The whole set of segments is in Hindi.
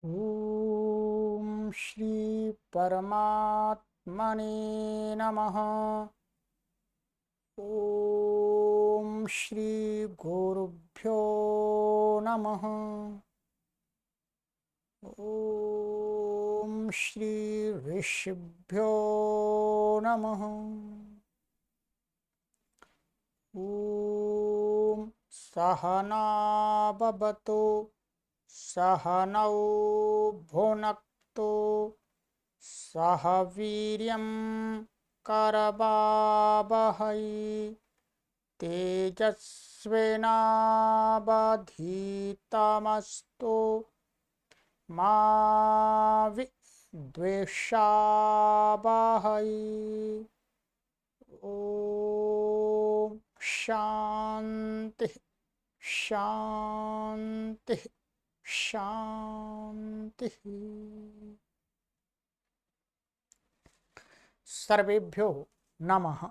ओम श्री परमात्मने नमः। ओम श्री गुरुभ्यो नमः। ओम श्री ऋषिभ्यो नमः। ओम सहना भवतु सहनौ भुनक्तु सह वीर्यं करवावहै तेजस्विनावधीतमस्तु मा विद्विषावहै। ओम शांति शांति शांति। सर्वेभ्यो नमः।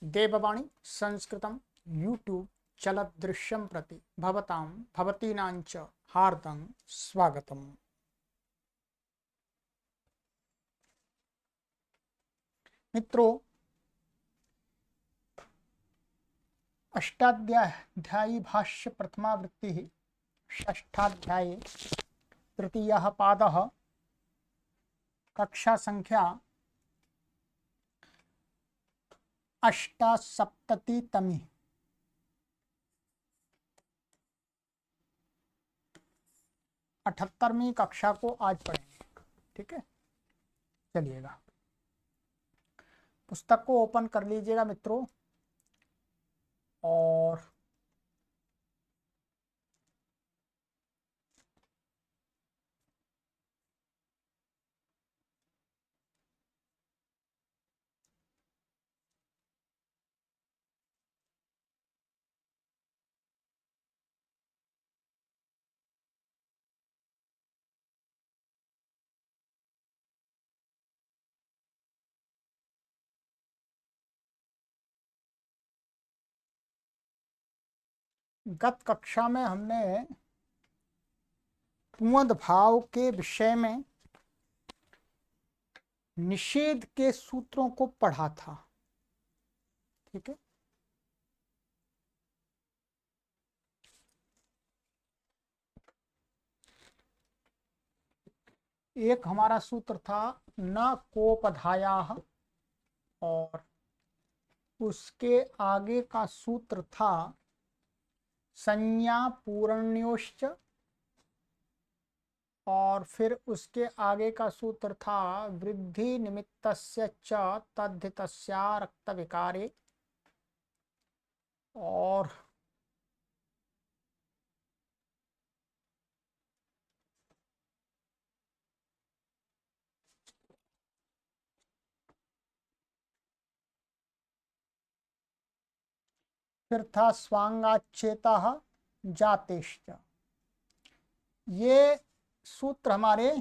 देववाणी संस्कृतं यूट्यूब चलत दृश्यं प्रति भवतां भवतीनां च हार्दं स्वागतम्। मित्रों, अष्टाध्यायी भाष्य प्रथमावृत्ति षष्ठाध्याये तृतीयः पादः कक्षा संख्या 78तमी। 78वीं कक्षा को आज पढ़ेंगे। ठीक है, चलिएगा, पुस्तक को ओपन कर लीजिएगा मित्रों। और गत कक्षा में हमने पुंद भाव के विषय में निषेध के सूत्रों को पढ़ा था। ठीक है, एक हमारा सूत्र था न कोपधायाः, और उसके आगे का सूत्र था संज्ञा पूर्ण्योश्च, और फिर उसके आगे का सूत्र था वृद्धि निमित्तस्य च तद्धितस्या रक्त विकारे। और फिर था स्वांगाच्छेतः जातेश्च। ये सूत्र हमारे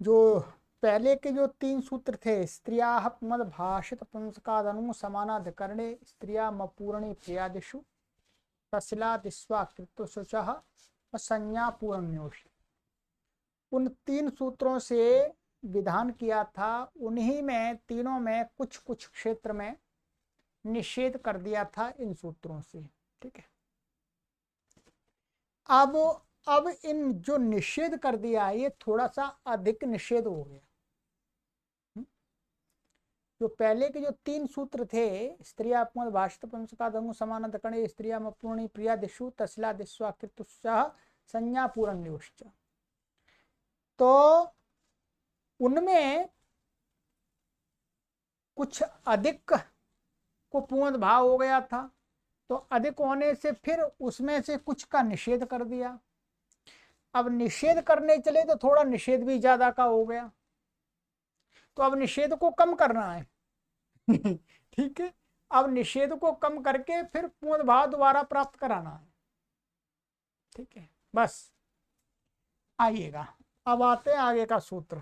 जो पहले के जो 3 सूत्र थे, स्त्रियाः मद भाषित पुंसकादनु समानाधिकरणे स्त्रिया मपूर्णे प्रियादिषु तस्लादिस्वाकृत शुचः संज्ञा पूर्ण्योष, उन 3 सूत्रों से विधान किया था। उन्हीं में तीनों में कुछ कुछ क्षेत्र में निषेध कर दिया था इन सूत्रों से। ठीक है, अब इन जो निषेध कर दिया ये थोड़ा सा अधिक निषेध हो गया। जो पहले के जो 3 सूत्र थे, स्त्रिया भाषित पुंसकादनु समानाधिकरणे स्त्रिया मपूर्णी प्रिया दिशु तस्ला दिस्वाकृतुः संज्ञा पूर्ण्योश्च, तो उनमें कुछ अधिक को पूर्ण भाव हो गया था, तो अधिक होने से फिर उसमें से कुछ का निषेध कर दिया। अब निषेध करने चले तो थोड़ा निषेध भी ज्यादा का हो गया, तो अब निषेध को कम करना है। ठीक है, अब निषेध को कम करके फिर पूर्ण भाव दोबारा प्राप्त कराना है। ठीक है, बस आइएगा, अब आते हैं आगे का सूत्र।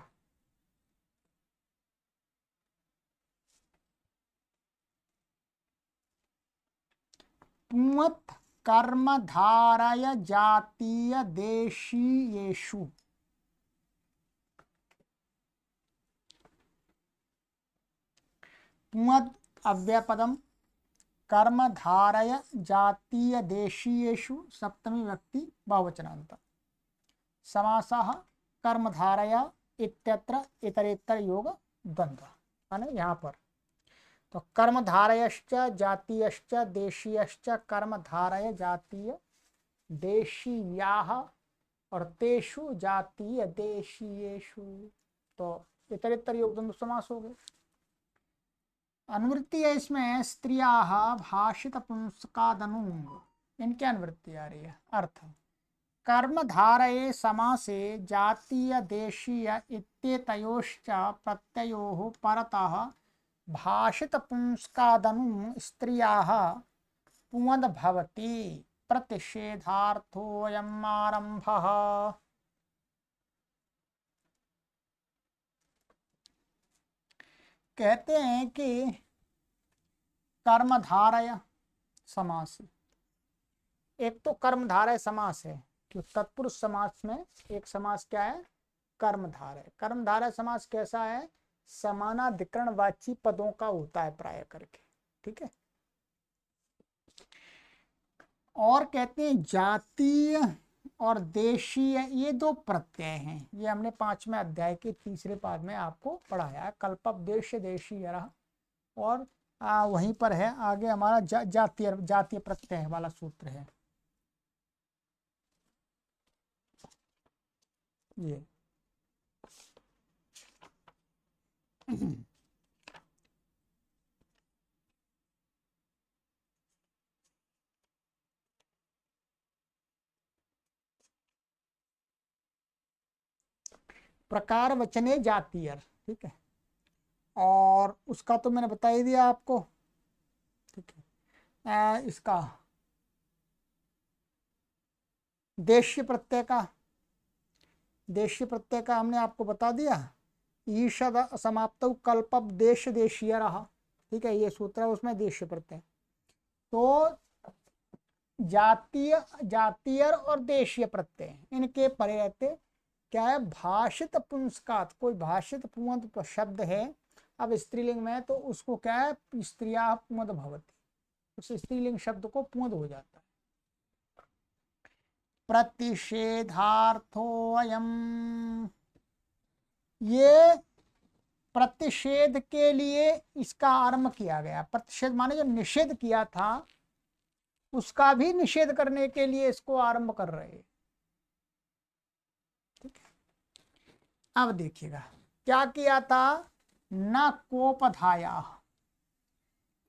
पुंवत कर्मधारय जातीय देशीयेषु पुंवद् अव्ययपदम कर्मधारय जातीय देशीयेषु सप्तमी व्यक्ति बहुवचनान्त समासः कर्मधारय इत्यत्र इतरेतर योग द्वंद्व माने यहाँ पर तो कर्मधारयश्च जातीयश्च देशीयश्च कर्मधारय जातीय देशीयाः और तेषु जातीय देशीयेषु तो इतरेतर योग द्वंद्व समास हो गए। अनुवृत्ति है इसमें स्त्रियाः भाषित पुंस्कादनु इनकी अनुवृत्ति आ रही है। अर्थ कर्मधारये समासे जातीय देशीय इत्येतयोश्च प्रत्ययोः परतः भाषित पुंस्कादनु स्त्रियाः पुंवद् भवति प्रतिषेधार्थोऽयम् आरम्भः। कहते हैं कि कर्मधारय समास, एक तो कर्मधारय समास है कि तत्पुरुष समास में एक समास क्या है कर्मधारय। कर्मधारय समास कैसा है समानाधिकरणवाची पदों का होता है प्राय करके, ठीक है। और कहते हैं जातीय और देशीय ये दो प्रत्यय हैं। ये हमने 5वें अध्याय के तीसरे पाद में आपको पढ़ाया है। कल्पवदेश देशीय और वहीं पर है आगे हमारा जातीय प्रत्यय वाला सूत्र है ये। प्रकार वचने जातीय, ठीक है। और उसका तो मैंने बता ही दिया आपको, ठीक है। इसका देशीय प्रत्यय का हमने आपको बता दिया। ईषद समाप्त कल्पब देश देशीय रहा, ठीक है, ये सूत्र है उसमें देशीय प्रत्यय। तो जातीय और देशीय प्रत्यय इनके परे रहते क्या है भाषित पुंस्कात, कोई भाषित पुंवद शब्द है अब स्त्रीलिंग में तो उसको क्या है स्त्रिया पुंवद भवति, उस स्त्रीलिंग शब्द को पुंवद हो जाता है। प्रतिषेधार्थोऽयम्, ये प्रतिषेध के लिए इसका आरंभ किया गया। प्रतिषेध माने जो निषेध किया था उसका भी निषेध करने के लिए इसको आरंभ कर रहे हैं, ठीक है। अब देखिएगा क्या किया था, न कोपधाया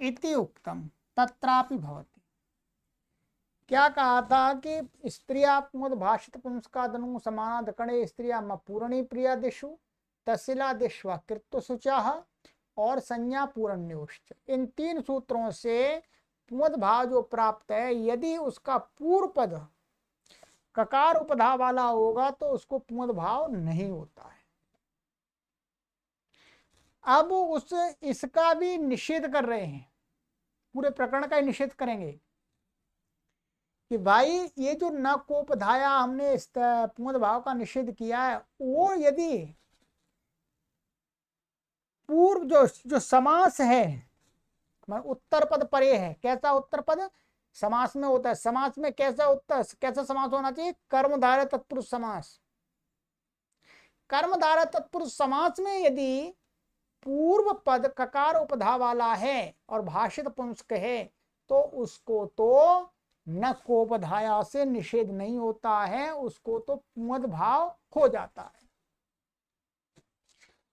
इति उक्तम तत्रापि भवति। क्या कहा था कि स्त्रिया पुंवद भाषित पुंस्कादनु समानाधिकरणे स्त्रिया पूर्णी प्रियादिषु तहसीलादिष्वा कृत्व शुचाः और संज्ञा पूर्ण्योश्च, इन 3 सूत्रों से पुंवद भाव जो प्राप्त है यदि उसका पूर्व पद ककार उपधा वाला होगा तो उसको पुंवद भाव नहीं होता है। अब इसका भी निषेध कर रहे हैं, पूरे प्रकरण का ही निषेध करेंगे कि भाई ये जो न कोपधाया हमने इस पुंवद भाव का निषेध किया है वो यदि पूर्व जो समास है उत्तर पद परे है। कैसा उत्तर पद समास में होता है, समास में कैसा समास होना चाहिए कर्मधारय तत्पुरुष समास। कर्मधारय तत्पुरुष समास में यदि पूर्व पद ककार उपधा वाला है और भाषित पुंस्क है तो उसको तो न कोपधाया से निषेध नहीं होता है, उसको तो पुंवद भाव हो जाता है।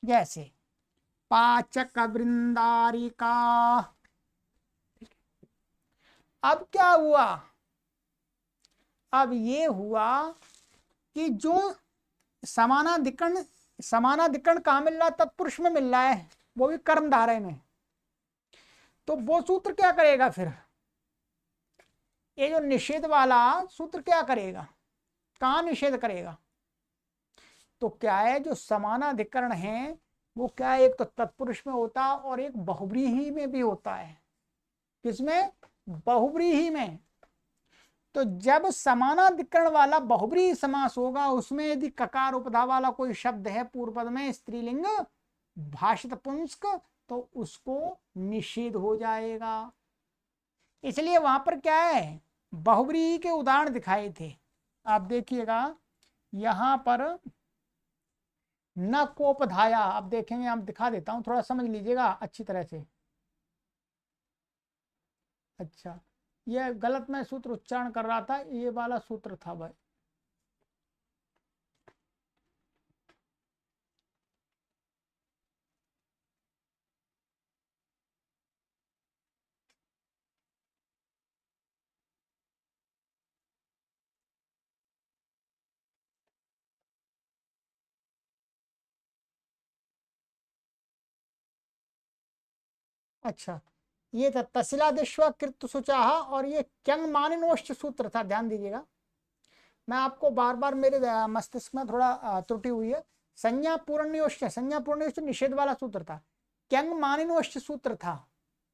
जैसे पाचक वृंदारिका, अब क्या हुआ, अब ये हुआ कि जो समानाधिकरण कहाँ मिल रहा है तत्पुरुष में मिल रहा है, वो भी कर्मधारय में। तो वो सूत्र क्या करेगा फिर, ये जो निषेध वाला सूत्र क्या करेगा, कहाँ निषेध करेगा। तो क्या है जो समानाधिकरण है वो क्या है एक तो तत्पुरुष में होता और एक बहुव्रीहि में भी होता है। किसमें, बहुव्रीहि में। तो जब समानाधिकरण वाला बहुब्रीहि समास होगा उसमें यदि ककार उपधा वाला कोई शब्द है पूर्व पद में स्त्रीलिंग भाषित पुंस्क तो उसको निषेध हो जाएगा। इसलिए वहां पर क्या है, बहुब्रीहि के उदाहरण दिखाए थे। आप देखिएगा यहां पर न कोपधाया, आप देखेंगे, हम दिखा देता हूं, थोड़ा समझ लीजिएगा अच्छी तरह से। अच्छा, ये गलत मैं सूत्र उच्चारण कर रहा था, ये वाला सूत्र था भाई। अच्छा, ये था तसिलादिश्वा कृत सुचाह, और ये क्यंग मानिनोष्ट सूत्र था, ध्यान दीजिएगा। मैं आपको बार बार मेरे मस्तिष्क में थोड़ा त्रुटि हुई है। संज्ञा पूर्णयोष्ट निषेध वाला सूत्र था, क्यंग मानिनोष्ट सूत्र था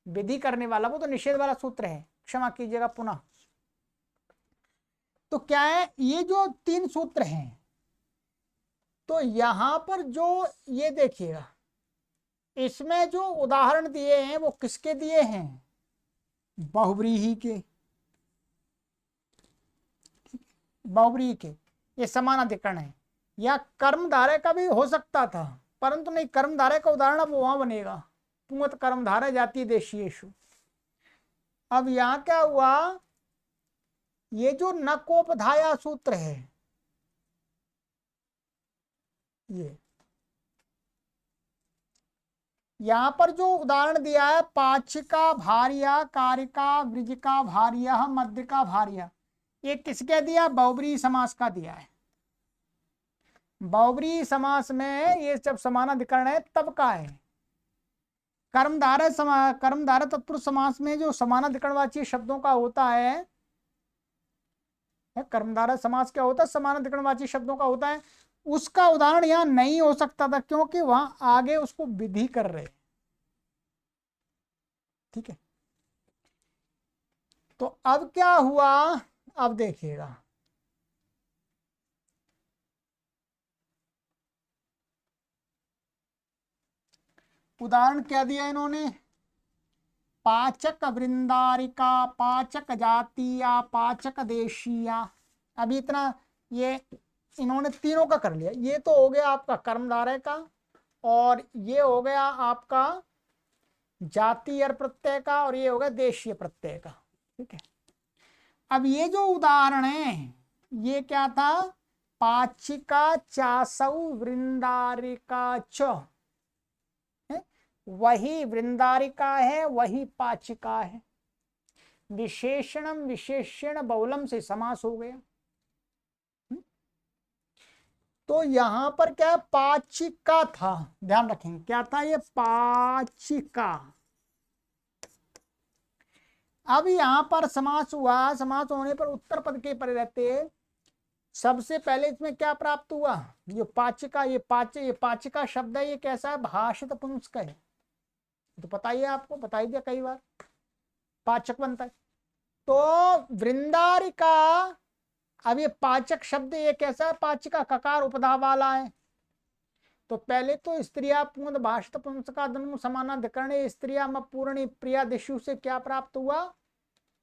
विधि करने वाला, वो तो निषेध वाला सूत्र है, क्षमा कीजिएगा पुनः। तो क्या है, ये जो 3 सूत्र हैं, तो यहां पर जो ये देखिएगा, इसमें जो उदाहरण दिए हैं वो किसके दिए हैं, बहुव्रीहि के, बहुव्रीहि के, ये समानाधिकरण है। या कर्मधारय का भी हो सकता था, परंतु नहीं, कर्मधारय का उदाहरण अब वहां बनेगा, पुंगत कर्मधारय जाति देशीयेषु। अब यहां क्या हुआ, ये जो नकोपधाया सूत्र है, ये यहां पर जो उदाहरण दिया है, पाचिका भार्या, कारिका वृजिका भार्या, मध्यका भार्या, ये किसके दिया, बहुब्रीहि समास का दिया है। बहुब्रीहि समास में ये जब समानाधिकरण है तब का है। कर्मधारय तत्पुरुष समास में जो समानाधिकरणवाची शब्दों का होता है, कर्मधारय समास क्या होता है, समानाधिकरणवाची शब्दों का होता है, उसका उदाहरण यहां नहीं हो सकता था, क्योंकि वहां आगे उसको विधि कर रहे। ठीक है, तो अब क्या हुआ, अब देखिएगा, उदाहरण क्या दिया इन्होंने, पाचक वृंदारिका, पाचक जातीया, पाचक देशीया। अभी इतना ये इन्होंने तीनों का कर लिया। ये तो हो गया आपका कर्मधारय का, और ये हो गया आपका जातीय प्रत्यय का, और ये हो गया देशीय प्रत्यय का। ठीक है, अब ये जो उदाहरण है ये क्या था, पाचिका चासौ वृंदारिका च, वही वृंदारिका है, वही पाचिका है, विशेषणम विशेषण बहुलम से समास हो गया। तो यहां पर क्या है, पाचिका था, ध्यान रखेंगे क्या था, ये पाचिका। अब यहां पर समास हुआ, समास होने पर उत्तर पद के परे रहते, सबसे पहले इसमें क्या प्राप्त हुआ, ये पाचिका, ये पाचिका शब्द है, ये कैसा है, भाषित पुंस्क है। तो बताइए, आपको बता दिया कई बार, पाचक बनता है। तो वृंदारिका, अब ये पाचक शब्द ये कैसा है, पाचिका ककार उपधा वाला है। तो पहले तो स्त्रिया पूर्ण भाषित पुंस्का धनु समानाधिकरण, स्त्रिया पूर्णी प्रिया दिशु से क्या प्राप्त हुआ,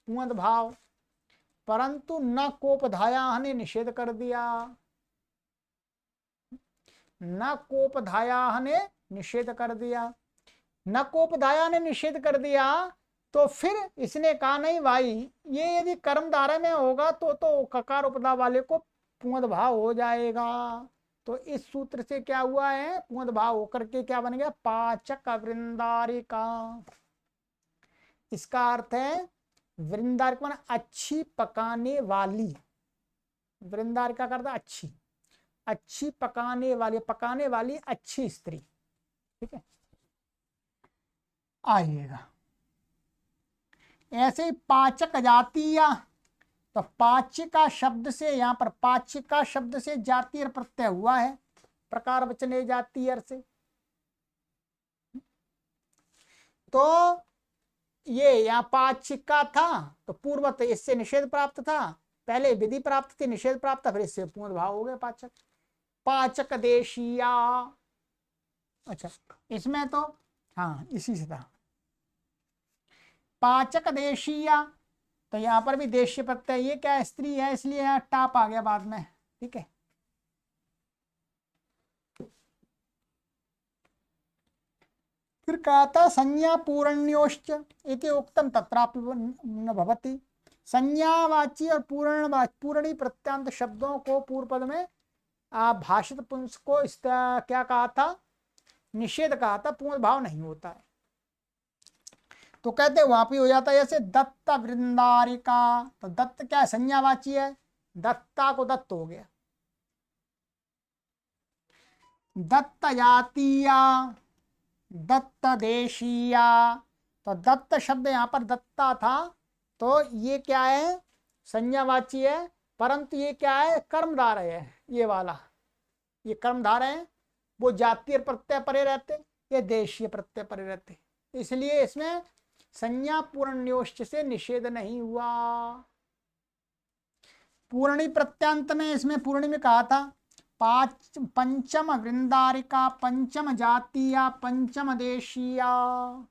पूर्ण भाव, परंतु न कोपधाया ने निषेध कर दिया, न कोपधाया ने निषेध कर दिया, न कोपधाया ने निषेध कर दिया। तो फिर इसने कहा नहीं भाई, ये यदि कर्मधारय में होगा तो ककार उपधा वाले को पुंगद भाव हो जाएगा। तो इस सूत्र से क्या हुआ है, पुंगद भाव होकर के क्या बन गया, पाचक वृंदारिका। इसका अर्थ है वृंदारिका माने अच्छी पकाने वाली, वृंदारिका का अर्थ अच्छी, अच्छी पकाने वाली अच्छी स्त्री। ठीक है, आइएगा ऐसे ही पाचक जातीय, तो पाचिका शब्द से, यहां पर पाचिका शब्द से जातीय प्रत्यय हुआ है, प्रकार वचने जातीय से। तो ये यहां पाचिका था, तो पूर्वत इससे निषेध प्राप्त था, पहले विधि प्राप्त थी, निषेध प्राप्त था, फिर इससे पूर्ण भाव हो गया पाचक। पाचक देशीया। अच्छा, इसमें तो हाँ इसी से था। पाचक देशीया, तो यहां पर भी देशीय प्रत्यय, ये क्या है, स्त्री है, इसलिए यहाँ टाप आ गया बाद में। ठीक है, फिर कहा था संज्ञा पूर्ण्योश्च इति उक्तम तत्रापि न भवति। संज्ञावाची और पूर्णी प्रत्यांत शब्दों को पूर्व पद में भाषित पुंस को क्या कहा था, निषेध कहा था, पूर्ण भाव नहीं होता है। तो कहते वहां पे हो जाता है जैसे दत्त वृंदारिका, तो दत्त क्या है, संज्ञावाची है, दत्ता को दत्त हो गया। दत्त जातीया, दत्त देशीया, तो दत्त शब्द यहां पर दत्ता था, तो ये क्या है, संज्ञावाची है, परंतु ये क्या है, कर्मधार है, ये वाला, ये कर्मधार है, वो जातीय प्रत्यय परे रहते, ये देशीय प्रत्यय परे रहते, इसलिए इसमें संज्ञा पूर्ण्योश्च से निषेध नहीं हुआ। पूर्णी प्रत्यांत में, इसमें पूर्णी में कहा था पंचम वृंदारिका, पंचम जातीया, पंचम देशीया,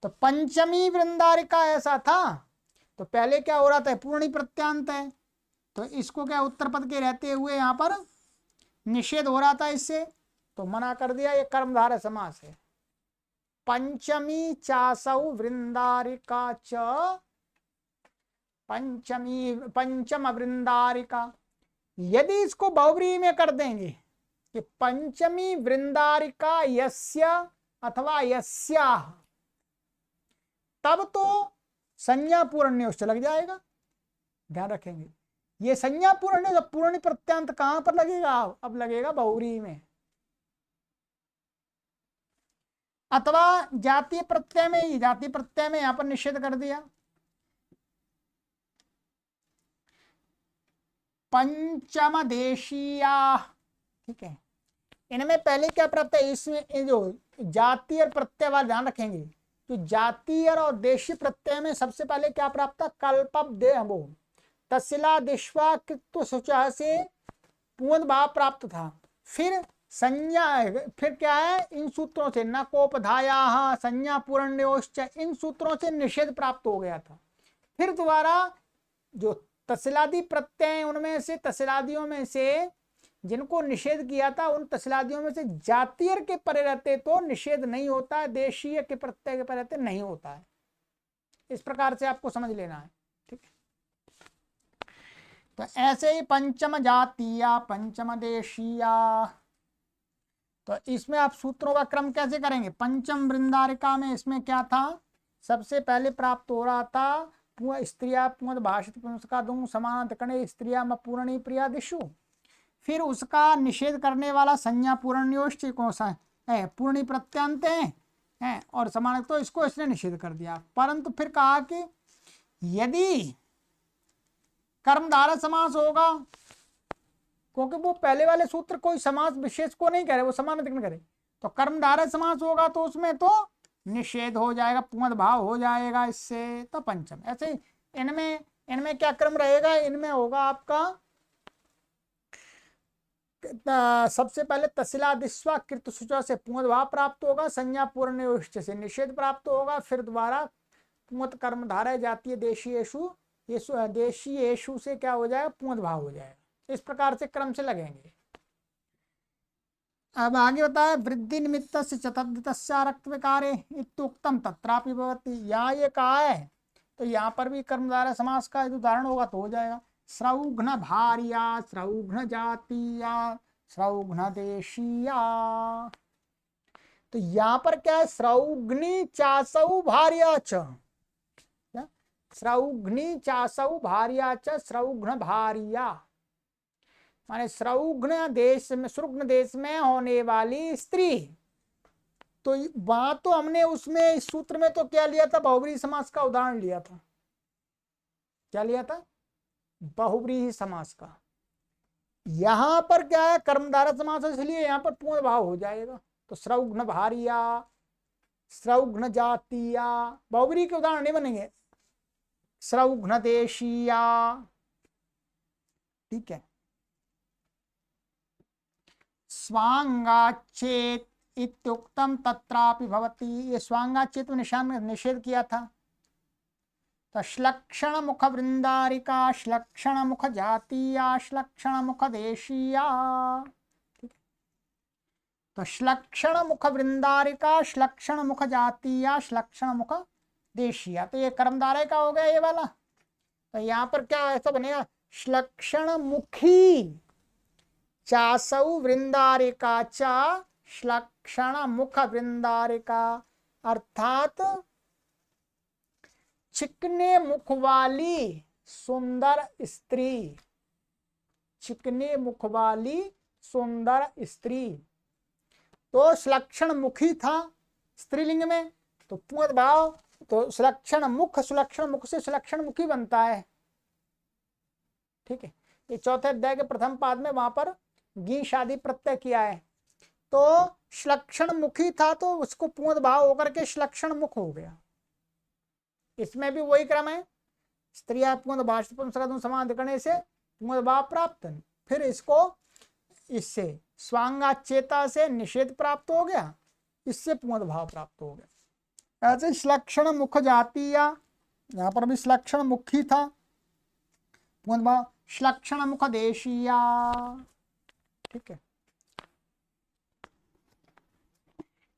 तो पंचमी वृंदारिका ऐसा था, तो पहले क्या हो रहा था, पूर्णी प्रत्यांत है, तो इसको क्या उत्तर पद के रहते हुए यहां पर निषेध हो रहा था, इससे तो मना कर दिया, ये कर्मधारय समास है। पंचमी चासौ वृंदारिका च, पंचम वृंदारिका, यदि इसको बहुव्रीहि में कर देंगे कि पंचमी वृंदारिका यस्य अथवा यस्याः, तब तो संज्ञा पूर्ण्योश्च लग जाएगा, ध्यान रखेंगे। ये संज्ञा पूर्ण, पूर्ण प्रत्यांत कहां पर लगेगा, अब लगेगा बहुव्रीहि में, अथवा जातीय प्रत्यय में ही, जातीय प्रत्यय में यहां पर निषेध कर दिया। पंचम देशीया, ठीक है, इनमें पहले क्या प्राप्त है, इसमें जो जातीय और प्रत्यय वाला ध्यान रखेंगे, तो जातीय और देशीय प्रत्यय में सबसे पहले क्या प्राप्त था, कल्पब देहबो तस्ला दिश्वा कृत्व शुचः से पूर्ण भाव प्राप्त था। फिर संज्ञा, फिर क्या है, इन सूत्रों से न कोपधाया संज्ञा पूर्ण्योश्च, इन सूत्रों से निषेध प्राप्त हो गया था। फिर दोबारा जो तस्लादी प्रत्यय, उनमें से तस्लादियों में से जिनको निषेध किया था, उन तस्लादियों में से जातीय के परे रहते तो निषेध नहीं होता है, देशीय के प्रत्यय के परे रहते नहीं होता है। इस प्रकार से आपको समझ लेना है, ठीक है। तो ऐसे ही पंचम जातीया, पंचम देशीया, तो इसमें आप सूत्रों का क्रम कैसे करेंगे, पंचम वृंदारिका में इसमें क्या था, सबसे पहले प्राप्त हो रहा था स्त्रिया पुंद भाषित पुंसका दूं समानाधिकरणे स्त्रिया पूर्णी प्रिया दिशु, फिर उसका निषेध करने वाला संज्ञा पूर्ण्योश्च कौन सा है, पूर्णी प्रत्यांत है और समान, तो इसको इसने निषेध कर दिया। परंतु फिर कहा कि यदि कर्मधारय समास होगा, क्योंकि वो पहले वाले सूत्र कोई समास विशेष को नहीं करे, वो समानाधिकरण करे, तो कर्मधारय समास होगा तो उसमें तो निषेध हो जाएगा, पुंद भाव हो जाएगा इससे, तो पंचम। ऐसे इनमें क्या क्रम रहेगा, इनमें होगा आपका सबसे पहले तस्लादिस्वा कृत शुचः से पुंद भाव प्राप्त होगा, संज्ञा पूर्ण्योश्च से निषेध प्राप्त होगा, फिर दोबारा पुंद कर्मधारय जातीय देशीयेषु से क्या हो जाएगा, पुंद भाव हो जाएगा। इस प्रकार से क्रम से लगेंगे। अब आगे बताया वृद्धि निमित्त से चतुर्दशा रक्त विकारे इत्युक्तम तत्रापि भवति, यहाँ ये कहा है तो यहाँ पर भी कर्मधारय समास का उदाहरण होगा तो हो जाएगा। श्रौघ्न भार्या, श्रौघ्न जातीया, श्रौघ्न देशीया, तो यहाँ पर क्या है, श्रौघ्नी चासौ भार्या च, श्रौघ्नी चासौ भार्या च श्रौघ्न भार्या, माने श्रौघ्न देश में, श्रुघ्न देश में होने वाली स्त्री, तो वहां तो हमने उसमें इस सूत्र में तो क्या लिया था, बहुव्रीहि समास का उदाहरण लिया था। क्या लिया था, बहुव्रीहि समास का। यहां पर क्या है, कर्मधारय समास, इसलिए यहां पर पूर्ण भाव हो जाएगा, तो श्रौघ्न भार्या, श्रौघ्न जातीया, बहुव्रीहि के उदाहरण नहीं बनेंगे। श्रौघ्न देशीया, ठीक है। स्वांगाचेत इत्युक्तम तत्रापि भवति, ये स्वांगाचेत निशान में निषेध किया था। तो श्लक्षण मुख वृंदारिका, श्लक्षण मुख जातीया, श्लक्षण मुख देशीया। तो श्लक्षण मुख वृंदारिका, श्लक्षण मुख जातीया, श्लक्षण मुख देशीया, तो ये कर्मधारय का हो गया ये वाला। तो यहाँ पर क्या ऐसा बनेगा, श्लक्षण मुखी चासौ वृंदारिका चा श्लक्षण मुख वृंदारिका, अर्थात चिकने मुख वाली सुंदर स्त्री, चिकने मुख वाली सुंदर स्त्री। तो सुलक्षण मुखी था स्त्रीलिंग में, तो पुंगव भाव, तो सुलक्षण मुख, सुलक्षण मुख से सुलक्षण मुखी बनता है। ठीक है, ये चौथे अध्याय के प्रथम पाद में वहां पर गी शादी प्रत्यय किया है। तो सुलक्षण मुखी था तो उसको पुंगव भाव होकर के सुलक्षण मुख हो गया। इसमें भी वही क्रम है, स्त्रिया पुंगव भाषण समान करने से पुंगव भाव प्राप्त, फिर इसको इससे स्वांगाचेता से निषेध प्राप्त हो गया, इससे पुंगव भाव प्राप्त हो गया। ऐसे श्लक्षण मुख जातीया, यहां पर भी श्लक्षण मुखी था, पुंगव भाव श्लक्षण मुख देशीया। ठीक है,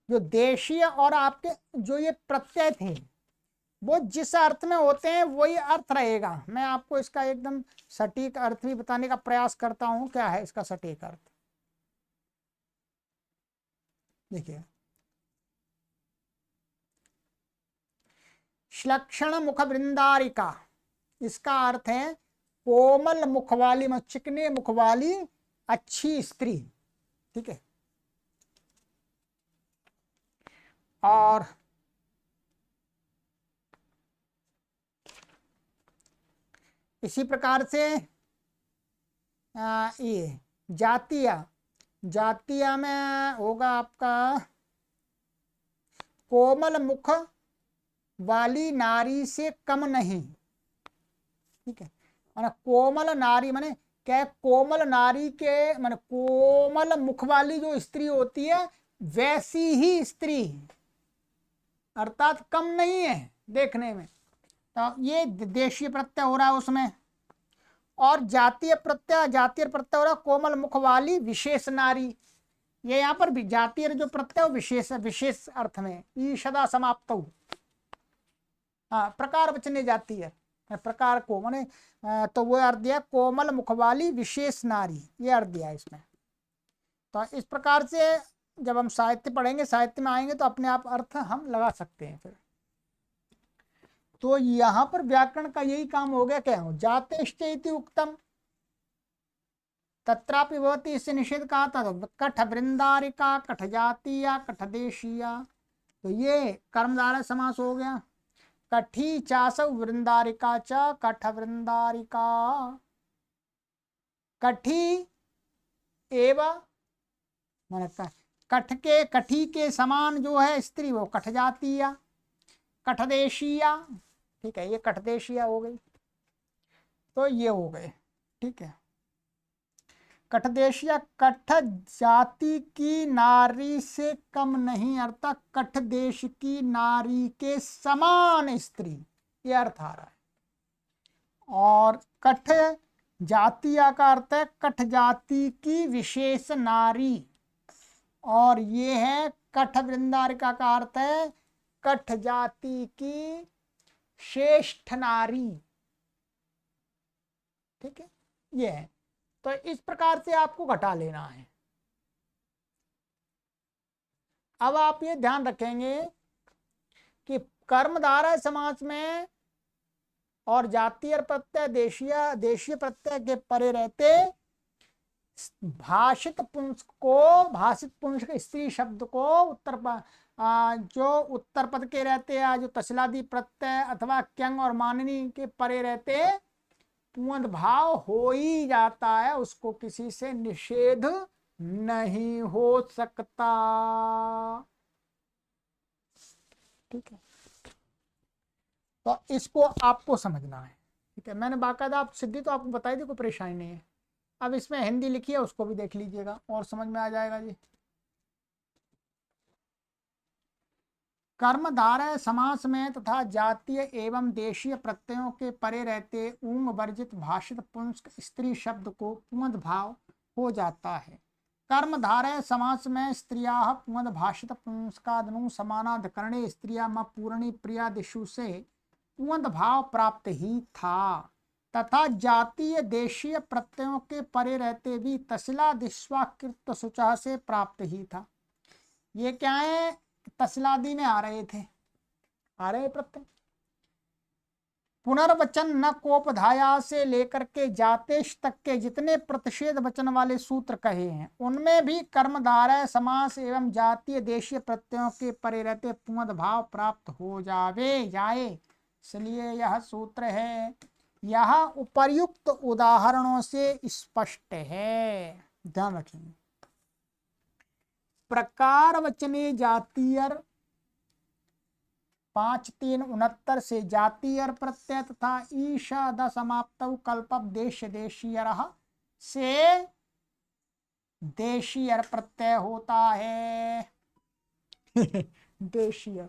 जो देशीय और आपके जो ये प्रत्यय थे वो जिस अर्थ में होते हैं वही अर्थ रहेगा। मैं आपको इसका एकदम सटीक अर्थ भी बताने का प्रयास करता हूं। क्या है इसका सटीक अर्थ, देखिए, श्लक्षण मुख वृंदारिका, इसका अर्थ है कोमल मुख वाली, चिकने मुख वाली अच्छी स्त्री। ठीक है, और इसी प्रकार से ये जातीय, जातीय में होगा आपका कोमल मुख वाली नारी से कम नहीं। ठीक है, माने कोमल नारी, माने क्या, कोमल नारी के माने कोमल मुख वाली जो स्त्री होती है वैसी ही स्त्री, अर्थात कम नहीं है देखने में। तो ये देशीय प्रत्यय हो रहा है उसमें। और जातीय प्रत्यय, जातीय प्रत्यय हो रहा है कोमल मुख वाली विशेष नारी। ये यहाँ पर भी जातीय जो प्रत्यय विशेष, विशेष अर्थ में ईषदा समाप्त, हाँ, प्रकार वचने जाती है, प्रकार को माने, तो वो अर्थ दिया कोमल मुख वाली विशेष नारी, ये अर्थ दिया इसमें। तो इस प्रकार से जब हम साहित्य पढ़ेंगे, साहित्य में आएंगे तो अपने आप अर्थ हम लगा सकते हैं फिर। तो यहां पर व्याकरण का यही काम हो गया, क्या हो, जातेश्चेति उक्तम तत्रापि भवति, इससे निषेध कहा था। तो कठ वृंदारिका, कठ जातीया, कठ देशीया, तो ये कर्मधारय समास हो गया। कठी चासौ वृंदारिका च कठ वृंदारिका, कठी एवं माने कठ के, कठी के समान जो है स्त्री वो कठ जातीया, कठ देशीया। ठीक है, ये कठ देशीया हो गई, तो ये हो गए। ठीक है, कठ देशीया कठ जाति की नारी से कम नहीं, अर्थात कठ देश की नारी के समान स्त्री, ये अर्थ आ रहा है। और कठ जातीया का अर्थ है कठ जाति की विशेष नारी, और ये है कठ वृंदारिका का अर्थ है कठ जाति की श्रेष्ठ नारी। ठीक है, ये है। तो इस प्रकार से आपको घटा लेना है। अब आप ये ध्यान रखेंगे कि कर्मधारय समास में और जातीय प्रत्यय, देशीय प्रत्यय के परे रहते भाषित पुंस को, भाषित पुंस स्त्री शब्द को जो उत्तर पद के रहते हैं, जो तसलादी प्रत्यय अथवा क्यंग और माननी के परे रहते पुंद भाव हो ही जाता है, उसको किसी से निषेध नहीं हो सकता। ठीक है, तो इसको आपको समझना है। ठीक है, मैंने बाकायदा आप सिद्धि तो आपको बताई दी, कोई परेशानी नहीं है। अब इसमें हिंदी लिखी है, उसको भी देख लीजिएगा और समझ में आ जाएगा जी। कर्मधारय समास में तथा जातीय एवं देशीय प्रत्ययों के परे रहते ऊंग वर्जित भाषित पुंस्क स्त्री शब्द को पुंद भाव हो जाता है। कर्मधारय समास में स्त्रियाः पुंद भाषित पुंस्कादनु समानाधिकरणे स्त्रिया म पूर्णी प्रियादिषु से पुंद भाव प्राप्त ही था तथा जातीय देशीय प्रत्ययों के परे रहते भी तस्लादिस्वाकृत सुचः से प्राप्त ही था। ये क्या है, तस्लादी में आ रहे थे, आ रहे प्रत्यय। पुनर्वचन न कोपधाया से लेकर के जातेश तक के जितने प्रतिषेध वचन वाले सूत्र कहे हैं उनमें भी कर्मधारय समास एवं जातीय देशीय प्रत्ययों के परे रहते पुंद भाव प्राप्त हो जाए। इसलिए यह सूत्र है, यह उपर्युक्त उदाहरणों से स्पष्ट है। ध्यान रखेंगे। प्रकार वचने जातीयर 5-3-69 से जातीयर प्रत्यय तथा ईषद समाप्त कल्पदेश देशीयर से देशीयर प्रत्यय होता है। देशीयर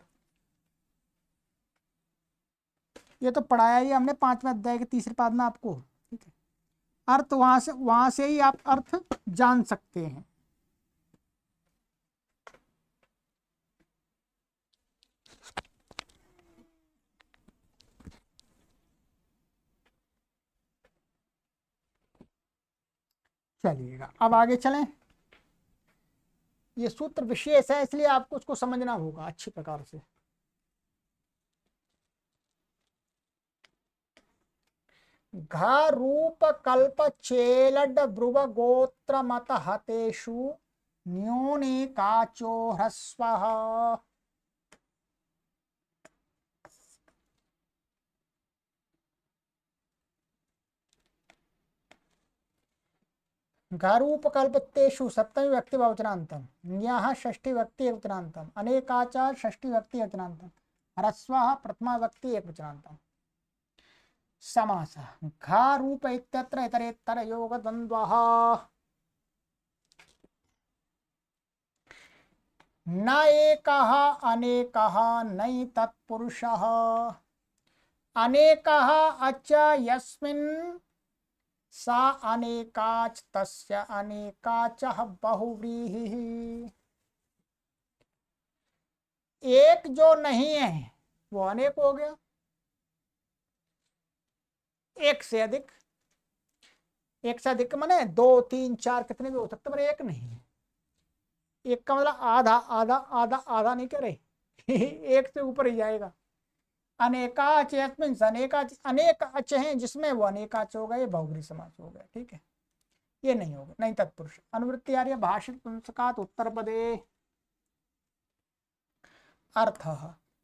ये तो पढ़ाया ही हमने 5वें अध्याय के तीसरे पाद में आपको, ठीक है। अर्थ वहां से ही आप अर्थ जान सकते हैं। चलिएगा अब आगे चलें। ये सूत्र विशेष है इसलिए आपको उसको समझना होगा अच्छी प्रकार से। घ रूप कल्प चेलड ब्रुव गोत्र मत हतेषु न्यूनी काचो ह्रस्व। घरूपकल्पतेषु सप्तमी व्यक्ति वचनांतम न्याः षष्ठी व्यक्ति एकवचनांतम अनेकाचा षष्ठी व्यक्ति एकवचनांतम ह्रस्वः प्रथमा व्यक्ति एकवचनांतम। समासः घा रूप इत्यत्र इतरेतर योग द्वंद्वः न एकः अनेकः नै तत्पुरुषः अनेकः अच यस्मिन् सा अनेकाच तस्य अनेकाचः बहुव्रीहिः। एक जो नहीं है वो अनेक हो गया, एक से अधिक, एक से अधिक माने 2-3-4 कितने भी हो सकते, पर एक नहीं है। एक का मतलब आधा आधा आधा आधा नहीं करे। एक से ऊपर ही जाएगा। अनेकाच अनेकाच अनेक अच हैं जिसमें वो अनेकाच हो गए, बहुव्रीहि समास हो गया, ठीक है। ये नहीं होगा, नहीं तत्पुरुष। अनुवृत्ति आ रही है भाषित पुंसकात उत्तर पदे अर्थ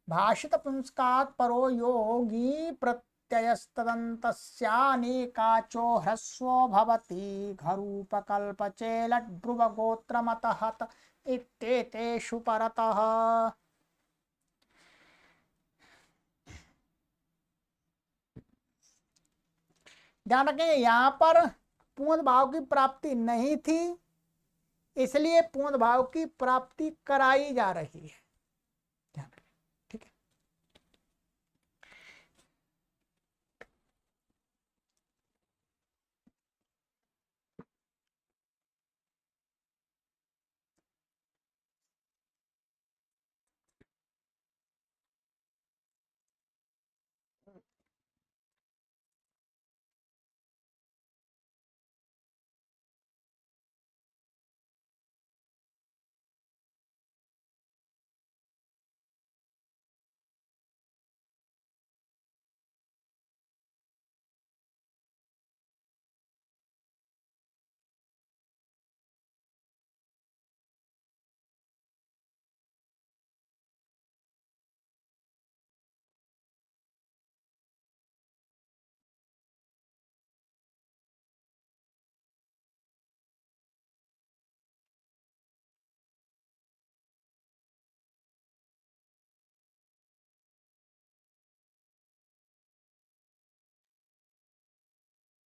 भाषित पुंसकात परो योगी प्रत्ययस्तदन्तस्यानेकाचो ह्रस्वो भवति घरूपकल्पचेलट ब्रुव गोत्रमतः इत्येतेषु परतः। ध्यान रखें, यहाँ पर पूर्ण भाव की प्राप्ति नहीं थी इसलिए पूर्ण भाव की प्राप्ति कराई जा रही है।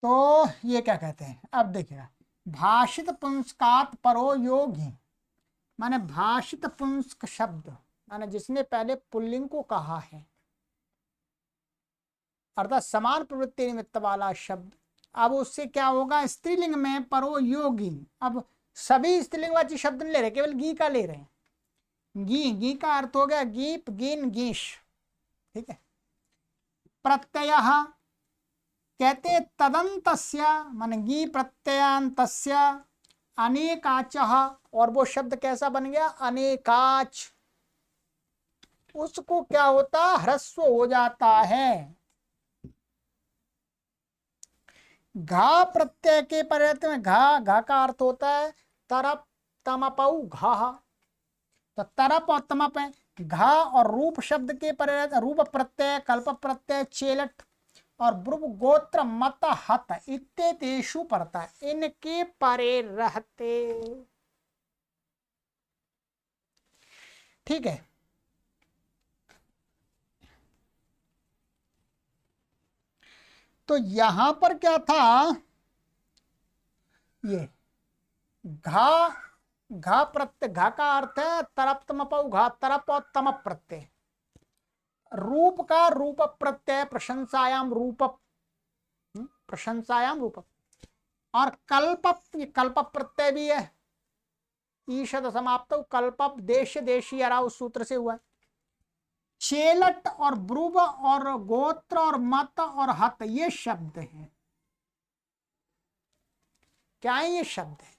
तो ये क्या कहते हैं, अब देखिएगा, भाषित पुंस्कात परो योगी, माने भाषित पुंस्क शब्द माने जिसने पहले पुल्लिंग को कहा है, अर्थात समान प्रवृत्ति निमित्त वाला शब्द, अब उससे क्या होगा, स्त्रीलिंग में परो योगी। अब सभी स्त्रीलिंगवाची शब्द नहीं ले रहे, केवल गी का ले रहे हैं। गी, गी का अर्थ हो गया गीप, गिन, गीश, ठीक है। प्रत्यय कहते तदंतस्य, मान गी प्रत्ययांतस्य अनेकाच, और वो शब्द कैसा बन गया, अनेकाच, उसको क्या होता, ह्रस्व हो जाता है। घा प्रत्यय के पर्यायत में घा, घा का अर्थ होता है तरप, तमपऊ घा, तो तरप और तमप है। घा और रूप शब्द के पर्याय रूप प्रत्यय, कल्प प्रत्यय, चेलट और ब्रुव गोत्र मत हत इत्तेतेषु पड़ता, इनके परे रहते, ठीक है। तो यहां पर क्या था, ये घा, घा प्रत्यय, घा का अर्थ है तरप तमपऊ घा, तरप और तमप प्रत्यय। रूप का रूप प्रत्यय, प्रशंसायाम रूप, प्रशंसायाम रूप, और कल्प, कल्प प्रत्यय भी है, ईषद समाप्त कल्प, देश देशी अराव सूत्र से हुआ है। चेलट और ब्रुव और गोत्र और मत और हत ये शब्द हैं, क्या है ये शब्द है।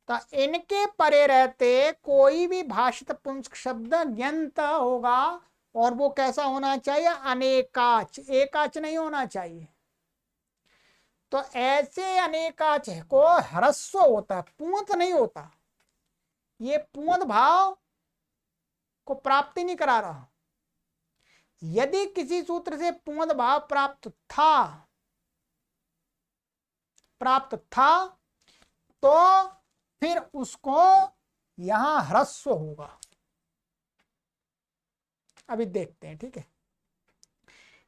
तो इनके परे रहते कोई भी भाषित पुंस्क शब्द ज्ञंत होगा, और वो कैसा होना चाहिए, अनेकाच, एकाच नहीं होना चाहिए। तो ऐसे अनेकाच को ह्रस्व होता है, पूंत नहीं होता, ये पूंत भाव को प्राप्ति नहीं करा रहा। यदि किसी सूत्र से पूंत भाव प्राप्त था तो फिर उसको यहां ह्रस्व होगा, अभी देखते हैं, ठीक है।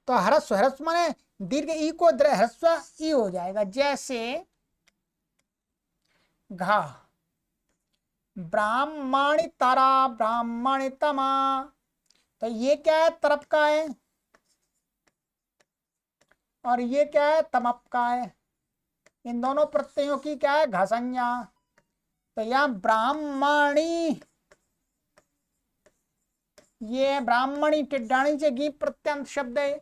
तो ह्रस्व, ह्रस्व माने दीर्घ ई को ह्रस्व ई हो जाएगा, जैसे घा, ब्राह्मणी तारा, ब्राह्मणी तमा, तो ये क्या है, तरफ का है, और ये क्या है, तमप का है। इन दोनों प्रत्ययों की क्या है, घसंज्ञा। तो यहां ब्राह्मणी, ये ब्राह्मणी टिड्डाणी से गी प्रत्यंत शब्द है,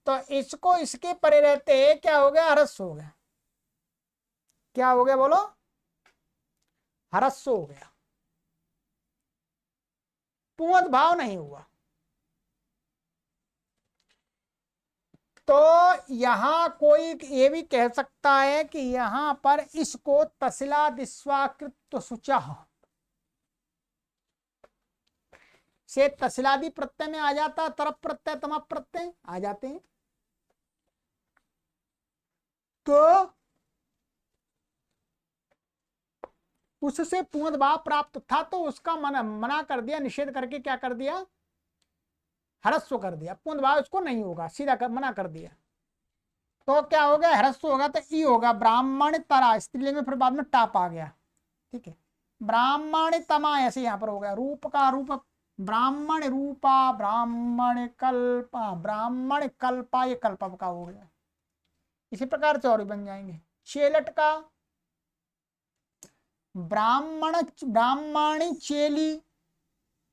तो इसको इसके परे रहते क्या हो गया, ह्रस्व हो गया। क्या हो गया बोलो, ह्रस्व हो गया, पूंत भाव नहीं हुआ। तो यहां कोई ये भी कह सकता है कि यहां पर इसको तस्ला दिस्वाकृत सुचह से तस्लादि प्रत्यय में आ जाता, तरफ प्रत्यय तमप प्रत्यय आ जाते हैं। तो उससे पूर्ण भाव प्राप्त था, तो उसका मना कर दिया, निषेध करके क्या कर दिया, ह्रस्व कर दिया। पूर्ण भाव इसको नहीं होगा, सीधा मना कर दिया। तो क्या हो गया, ह्रस्व होगा तो ई होगा, ब्राह्मण तरा, स्त्रीलिंग में फिर बाद में टाप आ गया, ठीक है। ब्राह्मण तमा ऐसे यहां पर हो गया, रूप का रूप, ब्राह्मण रूपा, ब्राह्मण कल्पा, ब्राह्मण कल्पा, ये कल्प का हो गया। इसी प्रकार से और भी बन जाएंगे। चेलट का ब्राह्मण, ब्राह्मणी चेली,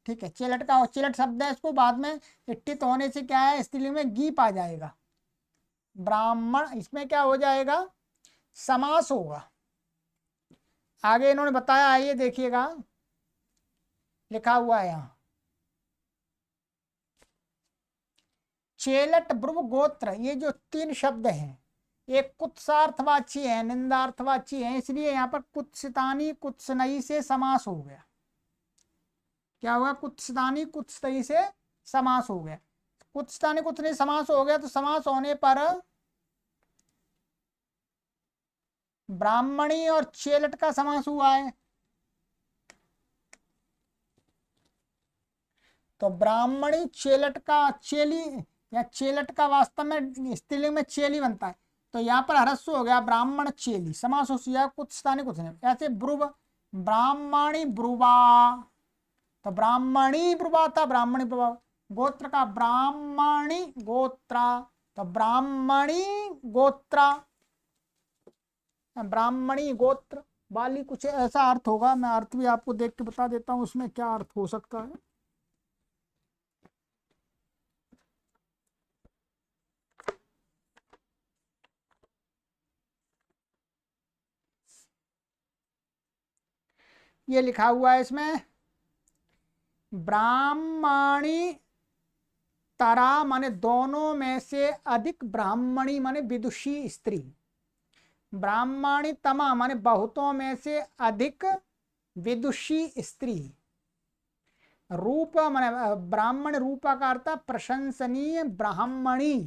ठीक है। चेलट का, चेलट शब्द है, इसको बाद में इट्टित होने से क्या है, स्त्रीलिंग में गीप आ जाएगा, ब्राह्मण, इसमें क्या हो जाएगा, समास होगा। आगे इन्होंने बताया, आइए देखिएगा, लिखा हुआ है यहां, चेलट ब्रुव गोत्र, ये जो तीन शब्द हैं ये कुत्सार्थवाची है, निंदार्थवाची है, इसलिए यहाँ पर कुत्सितानी कुत्सनई से समास हो गया। क्या हुआ, कुत्सितानी कुत्सनई से समास हो गया। कुत्सितानी कुत्सनई समास हो गया, तो समास होने पर ब्राह्मणी और चेलट का समास हुआ है। तो ब्राह्मणी चेलट का चेली, या चेलट का वास्तव में स्त्रीलिंग में चेली बनता है, तो यहाँ पर ह्रस्व हो गया ब्राह्मण चेली, समास हो गया कुछ स्थानीय कुछ नहीं। ऐसे ब्रुव ब्राह्मणी ब्रुवा, तो ब्राह्मणी ब्रुवा था, ब्राह्मणी ब्रुवा। गोत्र का ब्राह्मणी गोत्रा, तो ब्राह्मणी गोत्रा, ब्राह्मणी गोत्र वाली, कुछ ऐसा अर्थ होगा। मैं अर्थ भी आपको देख के बता देता हूँ उसमें क्या अर्थ हो सकता है। ये लिखा हुआ है इसमें, ब्राह्मणी तरा माने दोनों में से अधिक, ब्राह्मणी माने विदुषी स्त्री, ब्राह्मणी तमा माने बहुतों में से अधिक विदुषी स्त्री, रूप माने ब्राह्मण रूप का अर्थ प्रशंसनीय ब्राह्मणी,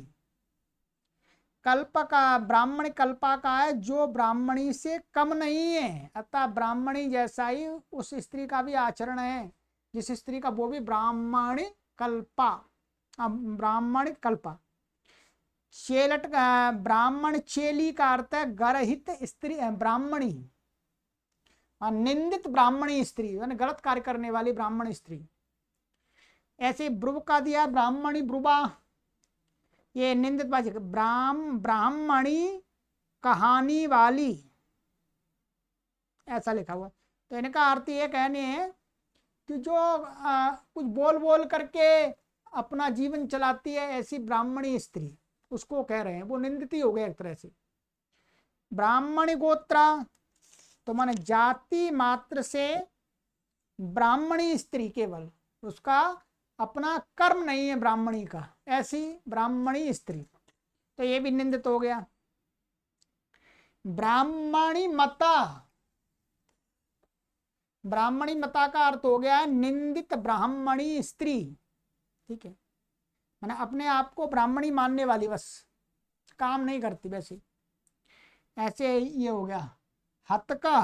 कल्प का ब्राह्मण कल्पा का है जो ब्राह्मणी से कम नहीं है, अतः ब्राह्मणी जैसा ही उस स्त्री का भी आचरण है जिस स्त्री का, वो भी ब्राह्मणी कल्पा, ब्राह्मण कल्पा। चेलट ब्राह्मण चेली का अर्थ है गर्हित स्त्री ब्राह्मणी, और निंदित ब्राह्मणी स्त्री यानी गलत कार्य करने वाली ब्राह्मण स्त्री। ऐसे ब्रुव का दिया ब्राह्मणी ब्रुवा, ये निंदित बाजी, ब्राह्मणी कहानी वाली, ऐसा लिखा हुआ। तो इनका अर्थ ये कहने हैं कि जो कुछ बोल बोल करके अपना जीवन चलाती है ऐसी ब्राह्मणी स्त्री, उसको कह रहे हैं, वो निंदित ही हो गया एक तरह से। ब्राह्मणी गोत्रा तो माने जाति मात्र से ब्राह्मणी स्त्री, केवल उसका अपना कर्म नहीं है ब्राह्मणी का, ऐसी ब्राह्मणी स्त्री, तो ये भी निंदित हो गया। ब्राह्मणी मता, ब्राह्मणी मता का अर्थ हो गया निंदित ब्राह्मणी स्त्री, ठीक है, मैंने अपने आप को ब्राह्मणी मानने वाली, बस काम नहीं करती वैसे। ऐसे ये हो गया हत का,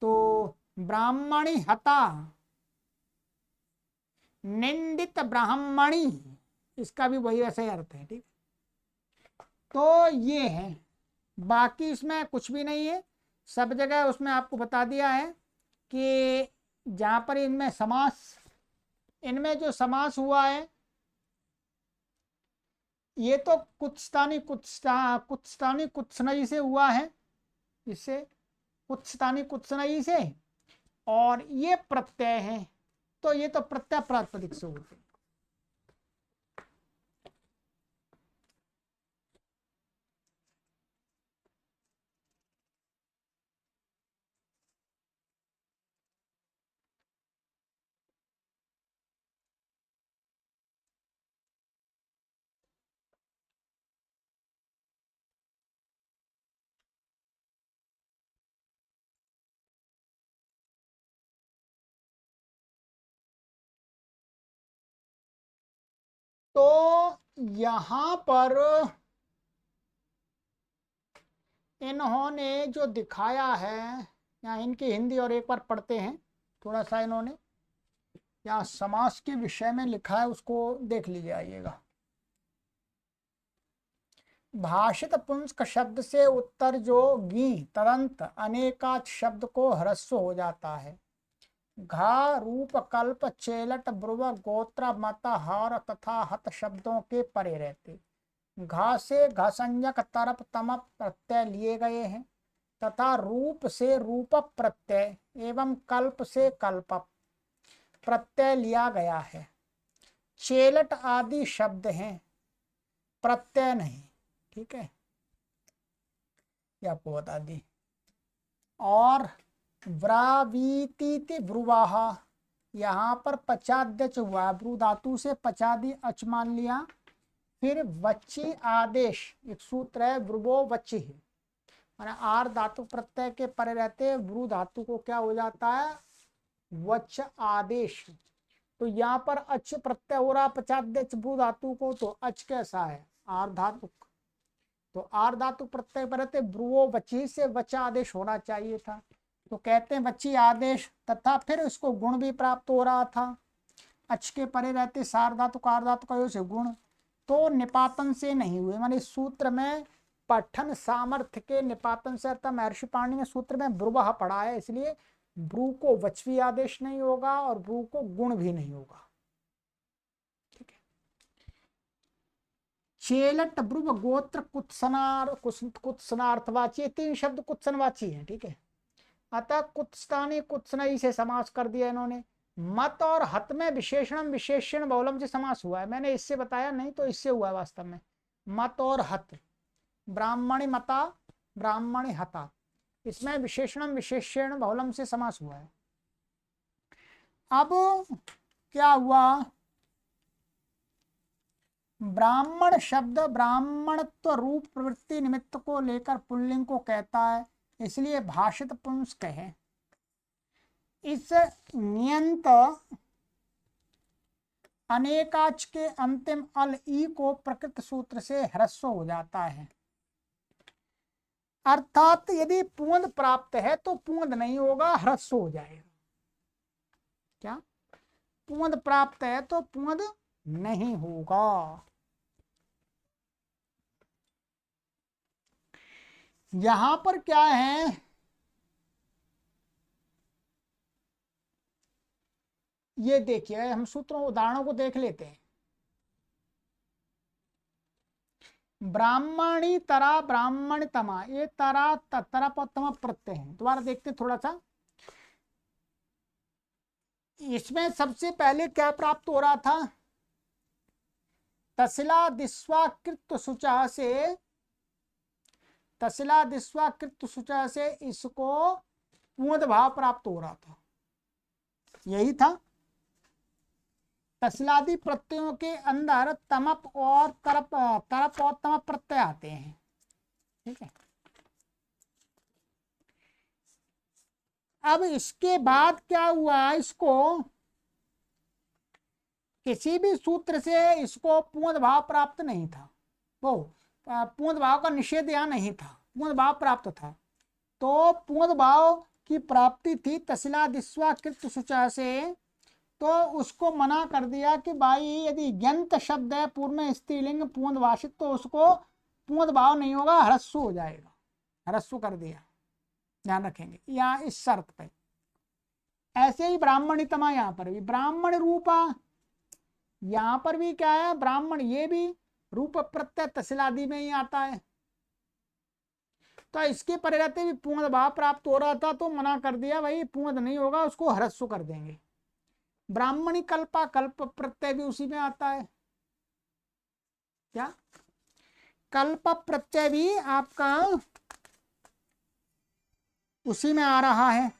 तो ब्राह्मणी हता निंदित ब्राह्मणी, इसका भी वही वैसे अर्थ है, ठीक। तो ये है, बाकी इसमें कुछ भी नहीं है, सब जगह उसमें आपको बता दिया है कि जहां पर इनमें समास, इनमें जो समास हुआ है ये तो कुत्स्थानी कुत्स्थानी कुत्सनई से हुआ है, इससे कुत्स्थानी कुत्सनई से, और ये प्रत्यय है, तो ये तो प्रत्यय प्रातिपदिक से होते हैं। तो यहां पर इन्होंने जो दिखाया है, या इनकी हिंदी और एक बार पढ़ते हैं थोड़ा सा, इन्होंने यहाँ समास के विषय में लिखा है, उसको देख लीजिए आइएगा। भाषित पुंस्क शब्द से उत्तर जो गी तदंत अनेकाच शब्द को ह्रस्व हो जाता है। घा रूप कल्प चेलट ब्रुव गोत्र मत हार तथा हत शब्दों के परे रहते। घा से घसंज्ञक तरप तम प्रत्यय लिए गए हैं, तथा रूप से रूप प्रत्यय एवं कल्प से कल्प प्रत्यय लिया गया है। चेलट आदि शब्द हैं, प्रत्यय नहीं, ठीक है, ये आपको बता दी। और व्रावीति ब्रुवाहा, यहाँ पर पचाद्यच हुआ, ब्रू धातु से पचादि अच मान लिया। फिर वच्ची आदेश, एक सूत्र है ब्रुवो वच्ची, माने आर धातु प्रत्यय के परे रहते ब्रू धातु को क्या हो जाता है, वच आदेश। तो यहाँ पर अच प्रत्यय हो रहा पचाद्यच ब्रू धातु को, तो अच कैसा है, आर धातु, तो आर धातु प्रत्यय पर रहते ब्रुवो वची से वच आदेश होना चाहिए था, तो कहते हैं वची आदेश, तथा फिर उसको गुण भी प्राप्त हो रहा था, अच के परे रहते सार धातु कार धातु का से गुण, तो निपातन से नहीं हुए, माने इस सूत्र में पठन सामर्थ्य के निपातन से अर्थात महर्षि पाणिनि ने सूत्र में ब्रुवः पढ़ा है, इसलिए ब्रू को वचवी आदेश नहीं होगा और ब्रू को गुण भी नहीं होगा। ठीक है। चेलट ब्रुव गोत्र कुत्सनार्थवाची, 3 शब्द कुत्सनवाची है। ठीक है। अतः कुत्स्थानी कुत्सनई से समास कर दिया इन्होंने। मत और हत में विशेषण विशेषण बहुलम से समास हुआ है, मैंने इससे बताया नहीं तो इससे हुआ है वास्तव में। मत और हत, ब्राह्मणी मता ब्राह्मणी हता, इसमें विशेषणम विशेषण बहुलम से समास हुआ है। अब क्या हुआ, ब्राह्मण शब्द ब्राह्मणत्व रूप प्रवृत्ति निमित्त को लेकर पुल्लिंग को कहता है, इसलिए भाषित पुंस्क है। इस नियंत अनेकाच के अंतिम अल ई को प्रकृत सूत्र से ह्रस्व हो जाता है। अर्थात यदि पूंद प्राप्त है तो पूंद नहीं होगा, ह्रस्व हो जाएगा। क्या पूंद प्राप्त है तो पूंद नहीं होगा। यहां पर क्या है, ये देखिए हम सूत्रों उदाहरणों को देख लेते हैं। ब्राह्मणी तरा ब्राह्मण तमा, ये तरा तरा तमा प्रत्यय है। दोबारा देखते हैं थोड़ा सा। इसमें सबसे पहले क्या प्राप्त हो रहा था, तसला दिस्वाकृत सुचा से, तसला दिस्वाकृत सुचा से इसको पूंद भाव प्राप्त हो रहा था, यही था। तसलादि प्रत्ययों के अंदर तमप और तरप और तमप प्रत्यय आते हैं। ठीक है। अब इसके बाद क्या हुआ, इसको किसी भी सूत्र से इसको पूंद भाव प्राप्त नहीं था, वो पूंद भाव का निषेध यहाँ नहीं था, पूंद भाव प्राप्त था। तो पूंद भाव की प्राप्ति थी तसला दिस्वाकृत सुचा से, तो उसको मना कर दिया कि भाई यदि यंत शब्द है पूर्व में स्त्रीलिंग पूंद भाषित तो उसको पूंद भाव नहीं होगा, ह्रस्व हो जाएगा, ह्रस्व कर दिया, ध्यान रखेंगे यहाँ इस शर्त पे। ऐसे ही ब्राह्मणितमा, यहाँ पर भी ब्राह्मण रूपा, यहाँ पर भी क्या है ब्राह्मण, ये भी रूप प्रत्यय तहसीलादि में ही आता है। तो इसके पर रहते भी पूर्ण भाव प्राप्त हो रहा था तो मना कर दिया, भाई पूर्ण नहीं होगा, उसको ह्रस्व कर देंगे। ब्राह्मणी कल्पा, कल्प प्रत्यय भी उसी में आता है। क्या कल्प प्रत्यय भी आपका उसी में आ रहा है।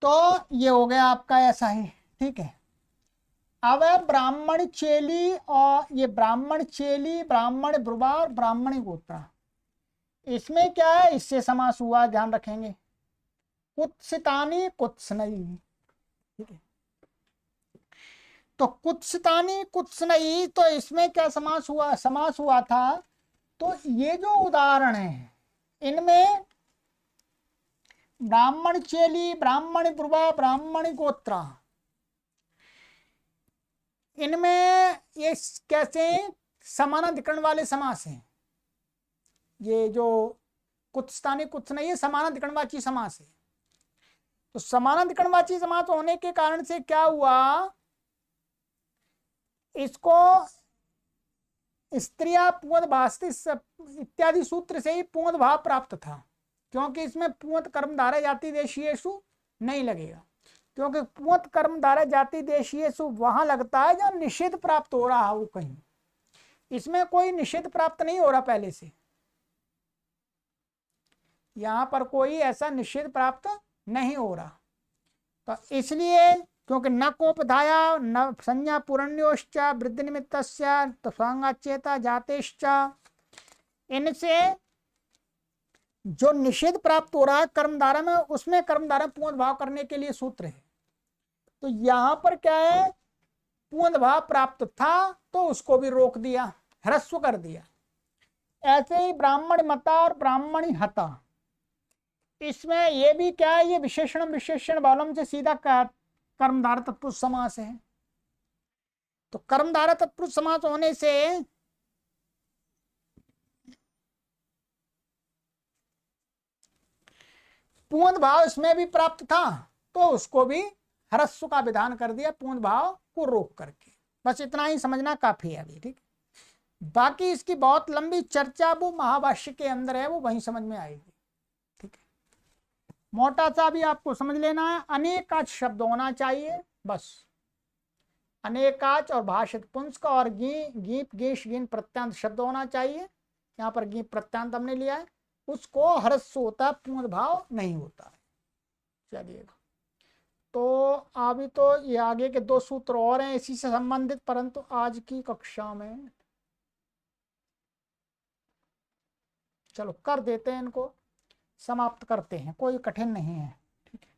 तो ये हो गया आपका ऐसा ही। ठीक है। अब ब्राह्मण चेली, और ये ब्राह्मण चेली, ब्राह्मण ब्रुवा, ब्राह्मणी गोत्रा, इसमें क्या है, इससे समास हुआ, ध्यान रखेंगे। कुत्सितानी कुत्सनई। ठीक है। तो कुत्सितानी कुत्सनई, तो इसमें क्या समास हुआ, समास हुआ था। तो ये जो उदाहरण है इनमें ब्राह्मण चेली, ब्राह्मण ब्रुवा, ब्राह्मण गोत्रा, इनमें ये कैसे समानाधिकरण वाले समास हैं। ये जो कुत्स्थानी कुत्सनई ये समानाधिकरणवाची समास है। तो समानाधिकरणवाची समास होने के कारण से क्या हुआ, इसको स्त्रिया पूर्ण भास्ति इत्यादि सूत्र से ही पूर्ण भाव प्राप्त था, क्योंकि इसमें पूर्ण कर्मधारय जाति देशीयेषु नहीं लगेगा, क्योंकि पूर्ण कर्मधारय जाति देशीयेषु वहां लगता है जहां निषेध प्राप्त हो रहा हो कहीं। इसमें कोई निषेध प्राप्त नहीं हो रहा पहले से, यहां पर कोई ऐसा निषेध प्राप्त नहीं हो रहा। तो इसलिए क्योंकि न कोपधाया न संज्ञा पुरण्योश्च वृद्धि निमित्तस्य तो स्वांगाचेता जातेश्च, इनसे जो निषेध प्राप्त हो रहा है कर्मधारा में, उसमें कर्मधारा पूर्ण भाव करने के लिए सूत्र है। तो यहां पर क्या है, पूर्ण भाव प्राप्त था तो उसको भी रोक दिया, ह्रस्व कर दिया। ऐसे ही ब्राह्मण मता और ब्राह्मणी हता, इसमें ये भी क्या है, ये विशेषण विशेषण बालम से सीधा कर्मधारय तत्पुरुष समास है। तो कर्मधारय तत्पुरुष समास होने से पूर्ण भाव इसमें भी प्राप्त था, तो उसको भी ह्रस्व का विधान कर दिया पूर्ण भाव को रोक करके। बस इतना ही समझना काफी है अभी, ठीक। बाकी इसकी बहुत लंबी चर्चा वो महाभाष्य के अंदर है, वो वहीं समझ में आएगी, ठीक है। मोटा सा भी आपको समझ लेना है, अनेकाच शब्द होना चाहिए बस, अनेकाच और भाषित पुंस्क और गीप गीश गीन प्रत्यांत शब्द होना चाहिए। यहाँ पर गीप प्रत्यांत हमने लिया है, उसको ह्रस्व होता, पूर्ण भाव नहीं होता है। चलिएगा, तो अभी तो ये आगे के 2 सूत्र और हैं इसी से संबंधित, परंतु आज की कक्षा में चलो कर देते हैं, इनको समाप्त करते हैं, कोई कठिन नहीं है, ठीक है।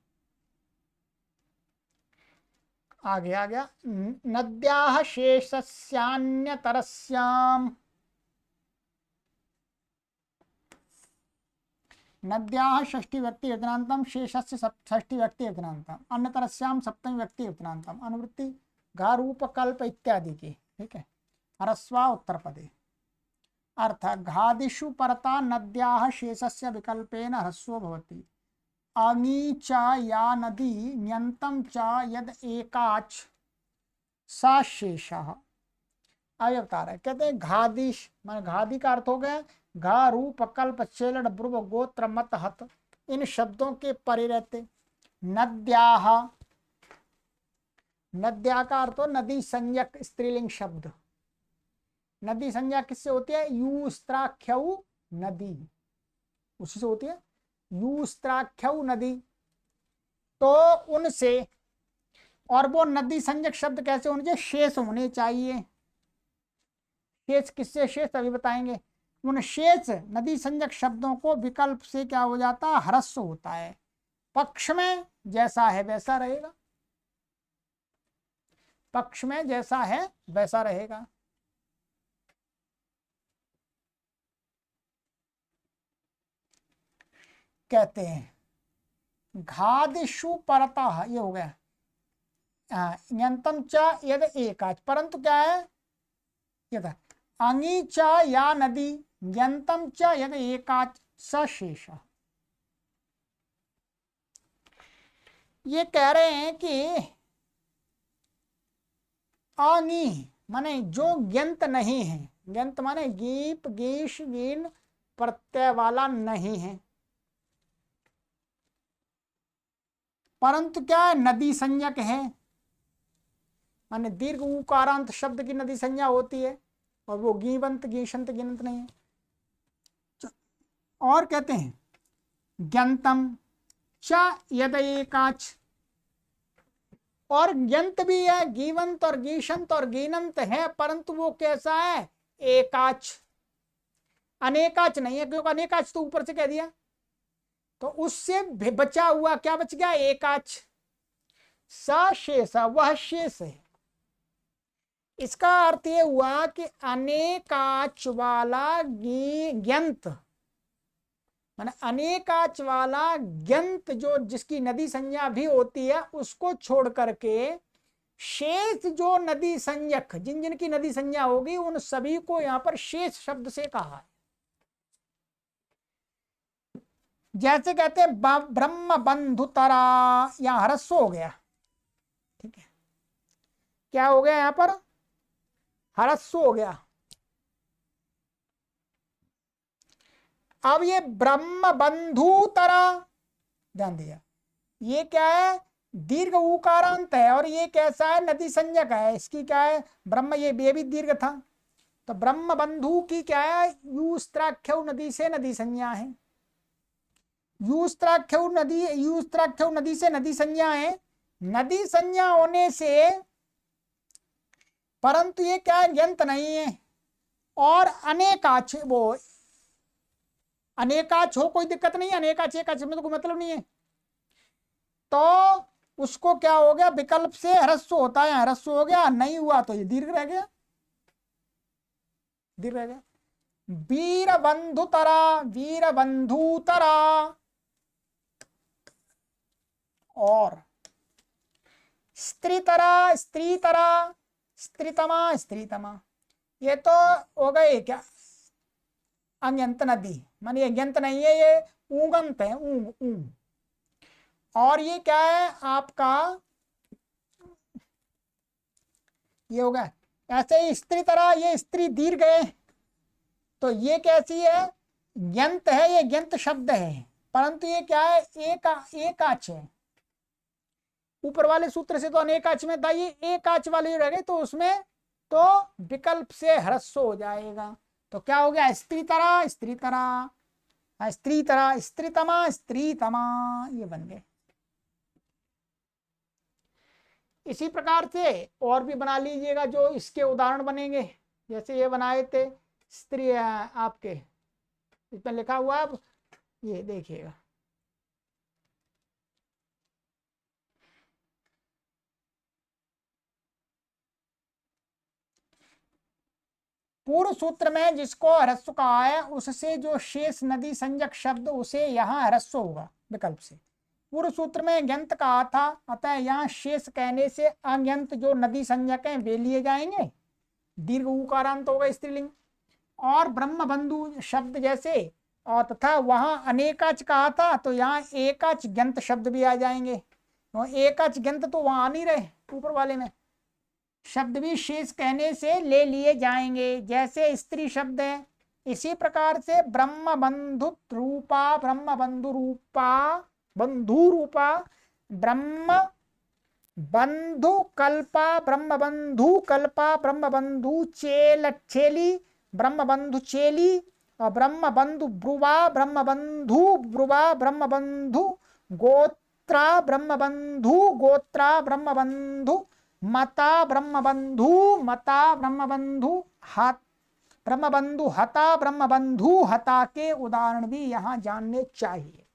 आगे आ गया, नद्याः शेषस्यान्यतरस्याम्, नद्याः षष्ठी व्यक्ति यजनान्तम शेषस्य षष्ठी व्यक्ति यजनान्तम अन्यतरस्याम सप्तमी व्यक्ति यजनान्तम अनुवृत्ति घा रूप कल्प इत्यादि की, ठीक है। ह्रस्वा उत्तर पदे अर्थ घादिषु परता नद्याः शेषस्य विकल्पेन ह्रस्वो भवति। आङी च या नदी न्यन्तं च यद एकाच सा शेषः। आगे बता रहे, कहते हैं घादिश माने घादि का अर्थ हो गया घा रूप कल्प चेलड़ ब्रुव गोत्र मत हत, इन शब्दों के परे रहते। नद्याः, नद्या का अर्थ हो नदी संज्ञक स्त्रीलिंग शब्द। नदी संज्ञा किससे होती है? यूस्त्राख्यऊ नदी, उसी से होती है यूस्त्राख्यऊ नदी। तो उनसे, और वो नदी संज्ञक शब्द कैसे होने चाहिए? शेष होने चाहिए। शेष किससे शेष अभी बताएंगे। उन शेष नदी संज्ञक शब्दों को विकल्प से क्या हो जाता है? ह्रस्व होता है। पक्ष में जैसा है वैसा रहेगा, पक्ष में जैसा है वैसा रहेगा। कहते हैं घादिषु परतः, ये हो गया न्यंतम च यद एकाच, परंतु क्या है ये था अंगी च या नदी न्यंतम च यद एकाच सशेष। ये कह रहे हैं कि आंगी माने जो ग्यंत नहीं है, ग्यंत माने गीप गीश गीन प्रत्यय वाला नहीं है, परंतु क्या है? नदी संज्ञक है। माने दीर्घ उकारांत शब्द की नदी संज्ञा होती है, और वो गीवंत गीशंत गिनंत नहीं है। और कहते हैं ग्यंतम च यद एकाच, और ग्यंत भी है, गीवंत और गीशंत और गीनंत है, परंतु वो कैसा है? एकाच, अनेकाच नहीं है, क्योंकि अनेकाच तो ऊपर से कह दिया, तो उससे बचा हुआ क्या बच गया? एकाच। सशेष, वह शेष है। इसका अर्थ ये हुआ कि अनेकाच वाला ग्यंत, माने अनेकाच वाला ग्यंत जो जिसकी नदी संज्ञा भी होती है, उसको छोड़ करके शेष जो नदी संज्ञक जिन जिन की नदी संज्ञा होगी उन सभी को यहां पर शेष शब्द से कहा है। जैसे कहते हैं ब्रह्म बंधुतरा, यहां ह्रस्व हो गया, ठीक है। क्या हो गया? यहां पर ह्रस्व हो गया। अब ये ब्रह्म बंधुतरा, ध्यान दिया, ये क्या है? दीर्घ उकारांत है, और ये कैसा है? नदी संज्ञक है। इसकी क्या है? ब्रह्म, ये भी दीर्घ था, तो ब्रह्म बंधु की क्या है? यूस्त्राख्यौ नदी से नदी संज्ञा है। यूस्त्राख्यौ नदी से नदी संज्ञा है। नदी संज्ञा होने से, परंतु ये क्या है? यंत्र नहीं है। और अनेकाच, वो अनेकाच हो कोई दिक्कत नहीं है, अनेकाच एकाच में तो कोई मतलब नहीं है। तो उसको क्या हो गया? विकल्प से ह्रस्व होता है, ह्रस्व हो गया, नहीं हुआ तो ये दीर्घ रह गया, दीर्घ रह गया। वीर बंधुतरा, वीर बंधुतरा, और स्त्रीतरा, स्त्रीतरा, स्त्रीतमा, स्त्रीतमा, ये तो हो गए क्या अग्यंत नदी, माने अग्यंत नहीं है, ये ऊगंत है, ऊग ऊग। और ये क्या है आपका, ये होगा ऐसे ही स्त्री तरह, ये स्त्री दीर्घ है, तो ये कैसी है, यंत है, ये यंत शब्द है, परंतु ये क्या है, एकाच है। ऊपर वाले सूत्र से तो अनेकाच में था, ये एकाच वाले रह गए, तो उसमें तो विकल्प से ह्रस्व हो जाएगा। तो क्या हो गया, स्त्री तरह, स्त्री तरह, स्त्री तरह, स्त्रीतमा, स्त्रीतमा, ये बन गए। इसी प्रकार से और भी बना लीजिएगा जो इसके उदाहरण बनेंगे, जैसे ये बनाए थे स्त्री, आपके इसमें लिखा हुआ है, ये देखिएगा, पूर्व सूत्र में जिसको ह्रस्व कहा है उससे जो शेष नदी संज्ञक शब्द उसे यहाँ ह्रस्व होगा विकल्प से। पूर्व सूत्र में ग्यंत कहा था, अतः यहाँ शेष कहने से अग्यंत जो नदी संज्ञक हैं वे लिए जाएंगे, दीर्घ उकारांत होगा स्त्रीलिंग। और ब्रह्म बंधु शब्द जैसे, और तथा वहां अनेकाच कहा था, तो यहाँ एकाच ग्यंत शब्द भी आ जाएंगे। तो एकाच ग्यंत तो वहां आ नहीं रहे, ऊपर वाले में शब्द भी शेष कहने से ले लिए जाएंगे, जैसे स्त्री शब्द है। इसी प्रकार से ब्रह्म बंधु रूपा, ब्रह्म बंधु रूपा, बंधु रूपा, ब्रह्म बंधु कल्पा, ब्रह्म बंधु कल्पा, ब्रह्म बंधु चेली, ब्रह्म बंधु चेली, और ब्रह्म बंधु ब्रुवा, ब्रह्म बंधु ब्रुवा, ब्रह्म बंधु गोत्रा, ब्रह्म बंधु गोत्रा, ब्रह्म बंधु मता, ब्रह्म बंधु मता, ब्रह्म बंधु हत, ब्रह्म बंधु हता, ब्रह्म बंधु हता के उदाहरण भी यहाँ जानने चाहिए।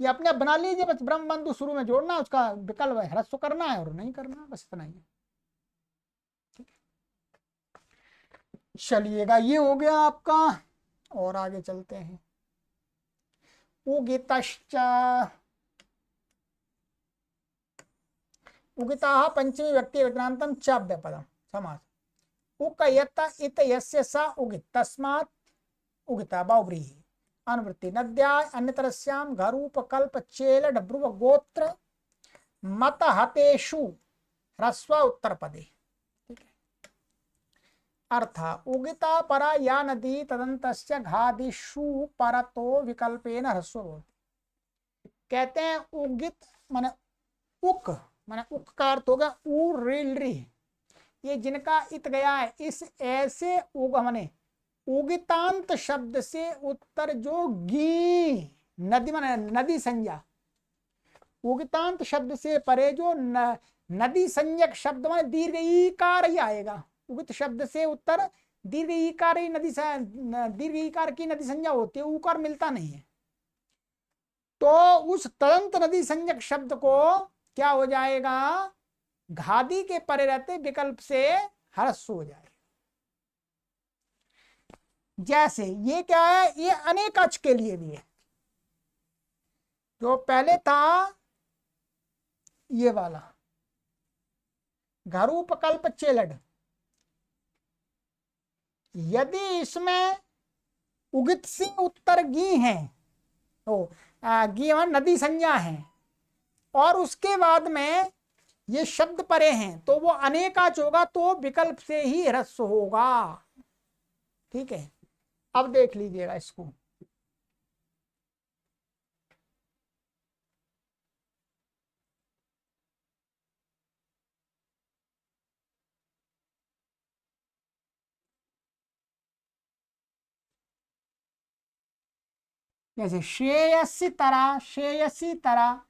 ये अपने आप बना लीजिए, बस ब्रह्म बंधु शुरू में जोड़ना, उसका विकल्प ह्रस्व करना है और नहीं करना, बस इतना ही है। चलिएगा, ये हो गया आपका, और आगे चलते हैं। उगितश्च, उगिता पंचमी व्यक्ति विक्रांतम च पदम समास, उकयत इत यस्य स उगित तस्मात् उगिता बहुव्रीहि अनुवृत्ति नद्याय अन्यतरस्याम घरूपकल्प चेलड ब्रुव गोत्र मत हतेषु ह्रस्व उत्तर पदे। अर्थ उगिता परा या नदी तदंतस्य घादिषु परतो विकल्पेन ह्रस्व होती। कहते हैं उगित माने उक, माने उक का अर्थ होगा री, ये जिनका इत गया है, इस ऐसे उग माने उगितांत शब्द से उत्तर जो गी नदी माने नदी संज्ञा, उगितांत शब्द से परे जो नदी संज्ञक शब्द माने दीर्घ ईकार ही आएगा। उगित शब्द से उत्तर दीर्घ ईकार ही नदी, दीर्घ ईकार की नदी संज्ञा होती है, उकार मिलता नहीं है। तो उस तदंत नदी संज्ञक शब्द को क्या हो जाएगा, घादी के परे रहते विकल्प से ह्रस्व हो जाएगा। जैसे ये क्या है, ये अनेकाच के लिए भी है। जो पहले था ये वाला घरूपकल्प चेलड, यदि इसमें उगित से उत्तर गी है, तो गी नदी संज्ञा है, और उसके बाद में ये शब्द परे हैं, तो वो अनेकाच होगा, तो विकल्प से ही ह्रस्व होगा। ठीक है, अब देख लीजिएगा इसको, जैसे श्रेयसी तरह, श्रेयसी तरह,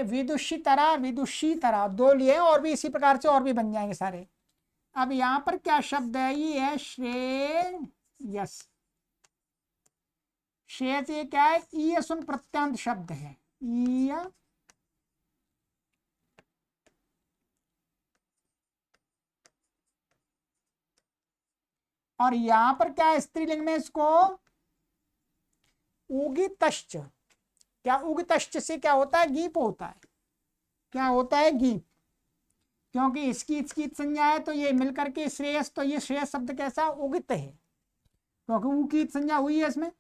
विदुषी तरह, विदुषी तरह, दो लिए, और भी इसी प्रकार से और भी बन जाएंगे सारे। अब यहां पर क्या शब्द है, ये है श्रेयस। श्रेयस ये क्या है, ईय सुन प्रत्यांत शब्द है, ईय, और यहां पर क्या है स्त्रीलिंग में, इसको उगितश्च, क्या उगितश्च से क्या होता है, गीप होता है। क्या होता है? गीप। क्योंकि इसकी इसकी संज्ञा है तो ये मिलकर के श्रेयस, तो ये श्रेयस शब्द कैसा? उगित है, क्योंकि ऊ की संज्ञा हुई है इसमें,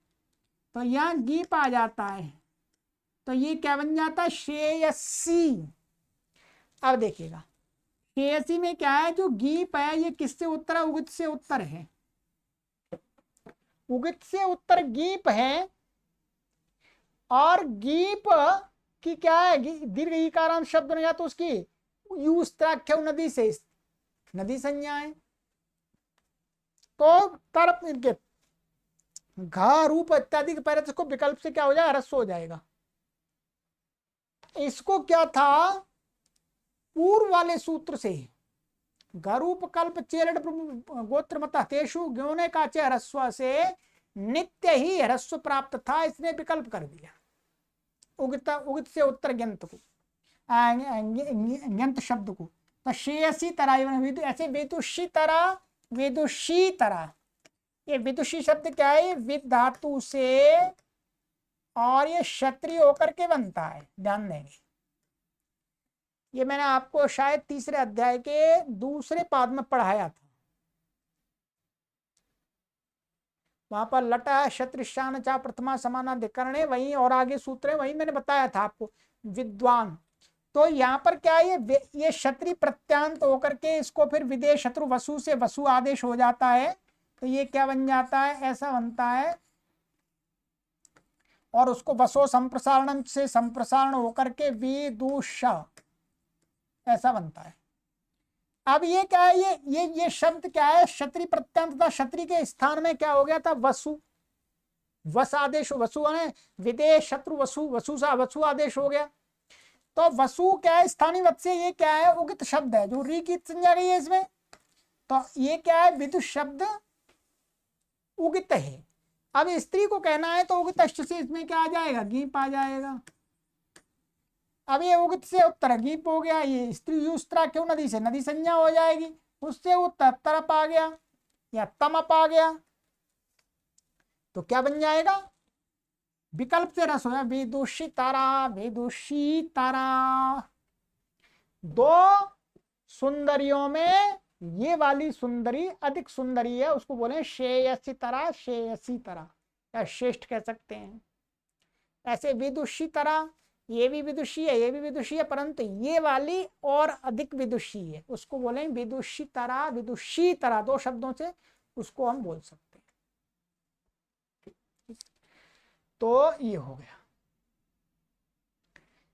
तो यहाँ गीप आ जाता है, तो ये क्या बन जाता है? श्रेयसी। अब देखिएगा श्रेयसी में क्या है? जो गीप है ये किससे उत्तर है? उगित से उत्तर है। उगित से उत्तर गीप है, और गीप की क्या है? दीर्घ ईकारांत शब्द या तो उसकी यूस्त्राख्य नदी से नदी संज्ञा है, तो तरप इनके घा रूप इत्यादि के पहले इसको विकल्प से क्या हो जाएगा? ह्रस्व हो जाएगा। इसको क्या था? पूर्व वाले सूत्र से घरूप कल्प चेलड गोत्र मत तेषु ग्योने का चे ह्रस्व से नित्य ही ह्रस्व प्राप्त था, इसने विकल्प कर दिया उगित उगित से उत्तर ग्यंत को, ग्यंत शब्द को। तो श्रेयसी तरह, ऐसे विदुषी तरह, विदुषी तरह, ये विदुषी शब्द क्या है? विद धातु से, और ये क्षत्रिय होकर के बनता है, ध्यान देंगे। ये मैंने आपको शायद तीसरे अध्याय के दूसरे पाद में पढ़ाया था, वहां पर लटा क्षत्रिशान चा प्रथमा समानाधिकरण है वही, और आगे सूत्र है वही मैंने बताया था आपको, विद्वान। तो यहाँ पर क्या है? ये क्षत्रि प्रत्यांत होकर के इसको फिर विदेश शत्रु वसु से वसु आदेश हो जाता है, तो ये क्या बन जाता है? ऐसा बनता है, और उसको वसो संप्रसारण से संप्रसारण होकर के विदुष ऐसा बनता है। अब ये क्या है? ये शब्द क्या है? क्षत्रि प्रत्यांत था, क्षत्रि के स्थान में क्या हो गया था? वसु, वस आदेश, वसु है विदेश शत्रु वसु, वसु सा वसु आदेश हो गया। तो वसु क्या है? स्थानीय वत् से, ये क्या है? उगित शब्द है, जो री की संज्ञा गई है इसमें, तो ये क्या है? विदुष शब्द उगित है। अब स्त्री को कहना है तो उगित से इसमें क्या आ जाएगा? गीप आ जाएगा। अब ये उगित से उत्तर गीप हो गया, ये स्त्री युस्त्रा क्यों नदी से नदी संज्ञा हो जाएगी, उससे उत्तर तरप आ गया या तमप आ गया, तो क्या बन जाएगा? विकल्प से रस हो गया, विदुषी तारा, विदुषी तारा। दो सुंदरियों में ये वाली सुंदरी अधिक सुंदरी है, उसको बोले श्रेयसी तरह, श्रेयसी तरह या श्रेष्ठ कह सकते हैं। ऐसे विदुषी तरह, ये भी विदुषी है, ये भी विदुषी है, परंतु ये वाली और अधिक विदुषी है, उसको बोले विदुषी तरह, विदुषी तरह, दो शब्दों से उसको हम बोल सकते हैं। तो ये हो गया।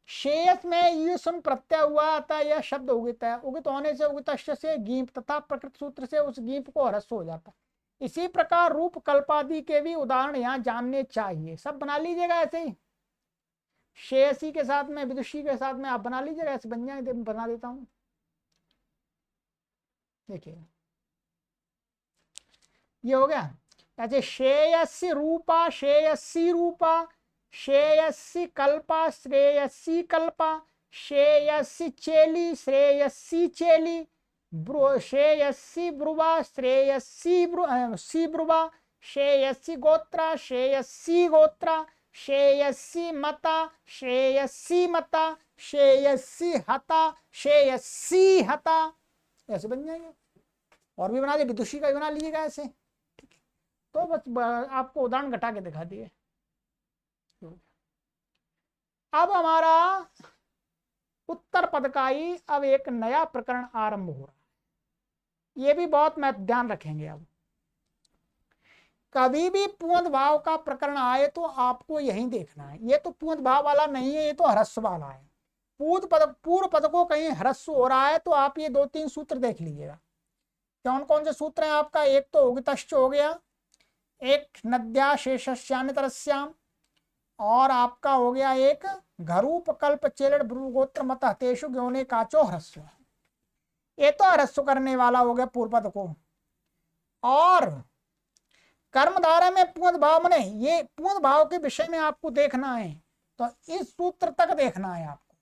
शेयस में ये सुन प्रत्यय हुआ, अतः यह शब्द उगित है, उगित होने से उगित से गीप तथा प्रकृत सूत्र से उस गीप को ह्रस्व हो जाता। इसी प्रकार रूप कल्पादि के भी उदाहरण यहाँ जानने चाहिए, सब बना लीजिएगा ऐसे ही, शेयसी के साथ में विदुषी के साथ में आप बना लीजिएगा, ऐसे बन जाएंगे, बना देता हूं। देखिए ये हो गया। ऐसे श्रेयसी रूपा, श्रेयसी रूपा, श्रेयसी कल्पा, श्रेयसी कल्पा, श्रेयसी चेली, श्रेयसी चेली, श्रेयसी ब्रुवा, श्रेयसी ब्रुवा, श्रेयसी गोत्रा, श्रेयसी गोत्रा, श्रेयसी मता, श्रेयसी मता, श्रेयसी हता, श्रेयसी हता, ऐसे बन जाएंगे। और भी बना दे, विदुषी का भी बना लीजिएगा ऐसे, ठीक है। तो बस आपको उदाहरण घटा के दिखा दिए। अब हमारा उत्तर पद का ही अब एक नया प्रकरण आरंभ हो रहा है, ये भी बहुत मैं ध्यान रखेंगे। अब कभी भी पूर्ण भाव का प्रकरण आए तो आपको यही देखना है, ये तो पूर्ण भाव वाला नहीं है, ये तो ह्रस्व वाला है। पूर्व पद को कहीं ह्रस्व हो रहा है तो आप ये 2-3 सूत्र देख लीजिएगा। कौन कौन से सूत्र हैं आपका? एक तो उगितश्च हो गया, एक नद्या शेषस्यान्यतरस्याम, और आपका हो गया एक घरूप कल्प चेलड भ्रुगोत्र मत तेषु ग्योने काचो ह्रस्व, ये तो ह्रस्व करने वाला हो गया पूर्व पद को। और कर्मधारा में पूर्ण भाव में, ये पूर्ण भाव के विषय में आपको देखना है तो इस सूत्र तक देखना है आपको।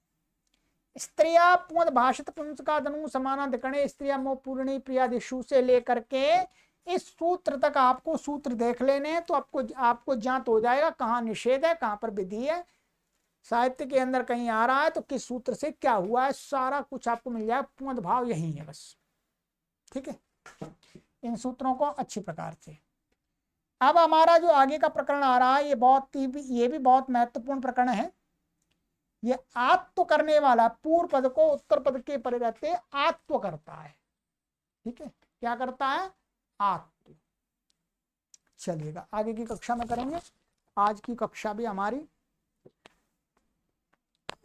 स्त्रिया पूर्ण भाषित पुंस का धनु समानाधिकरणे स्त्रिया मोह पूर्णी प्रियादिशु से लेकर के इस सूत्र तक आपको सूत्र देख लेने हैं, तो आपको ज्ञात हो जाएगा कहाँ निषेध है, कहाँ पर विधि है। साहित्य के अंदर कहीं आ रहा है तो किस सूत्र से क्या हुआ है सारा कुछ आपको मिल जाए, पुंद भाव यही है बस। ठीक है, इन सूत्रों को अच्छी प्रकार से। अब हमारा जो आगे का प्रकरण आ रहा है ये भी बहुत महत्वपूर्ण प्रकरण है। ये आत्व करने वाला, पूर्व पद को उत्तर पद के परे रहते आत्व करता है। ठीक है, क्या करता है? आत्व। चलिएगा आगे की कक्षा में करेंगे। आज की कक्षा भी हमारी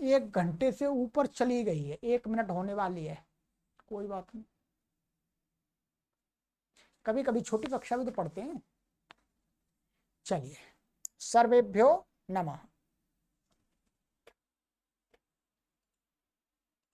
1 घंटे से ऊपर चली गई है, 1 मिनट होने वाली है, कोई बात नहीं, कभी कभी छोटी कक्षा भी तो पढ़ते हैं। चलिए, सर्वेभ्यो नमः।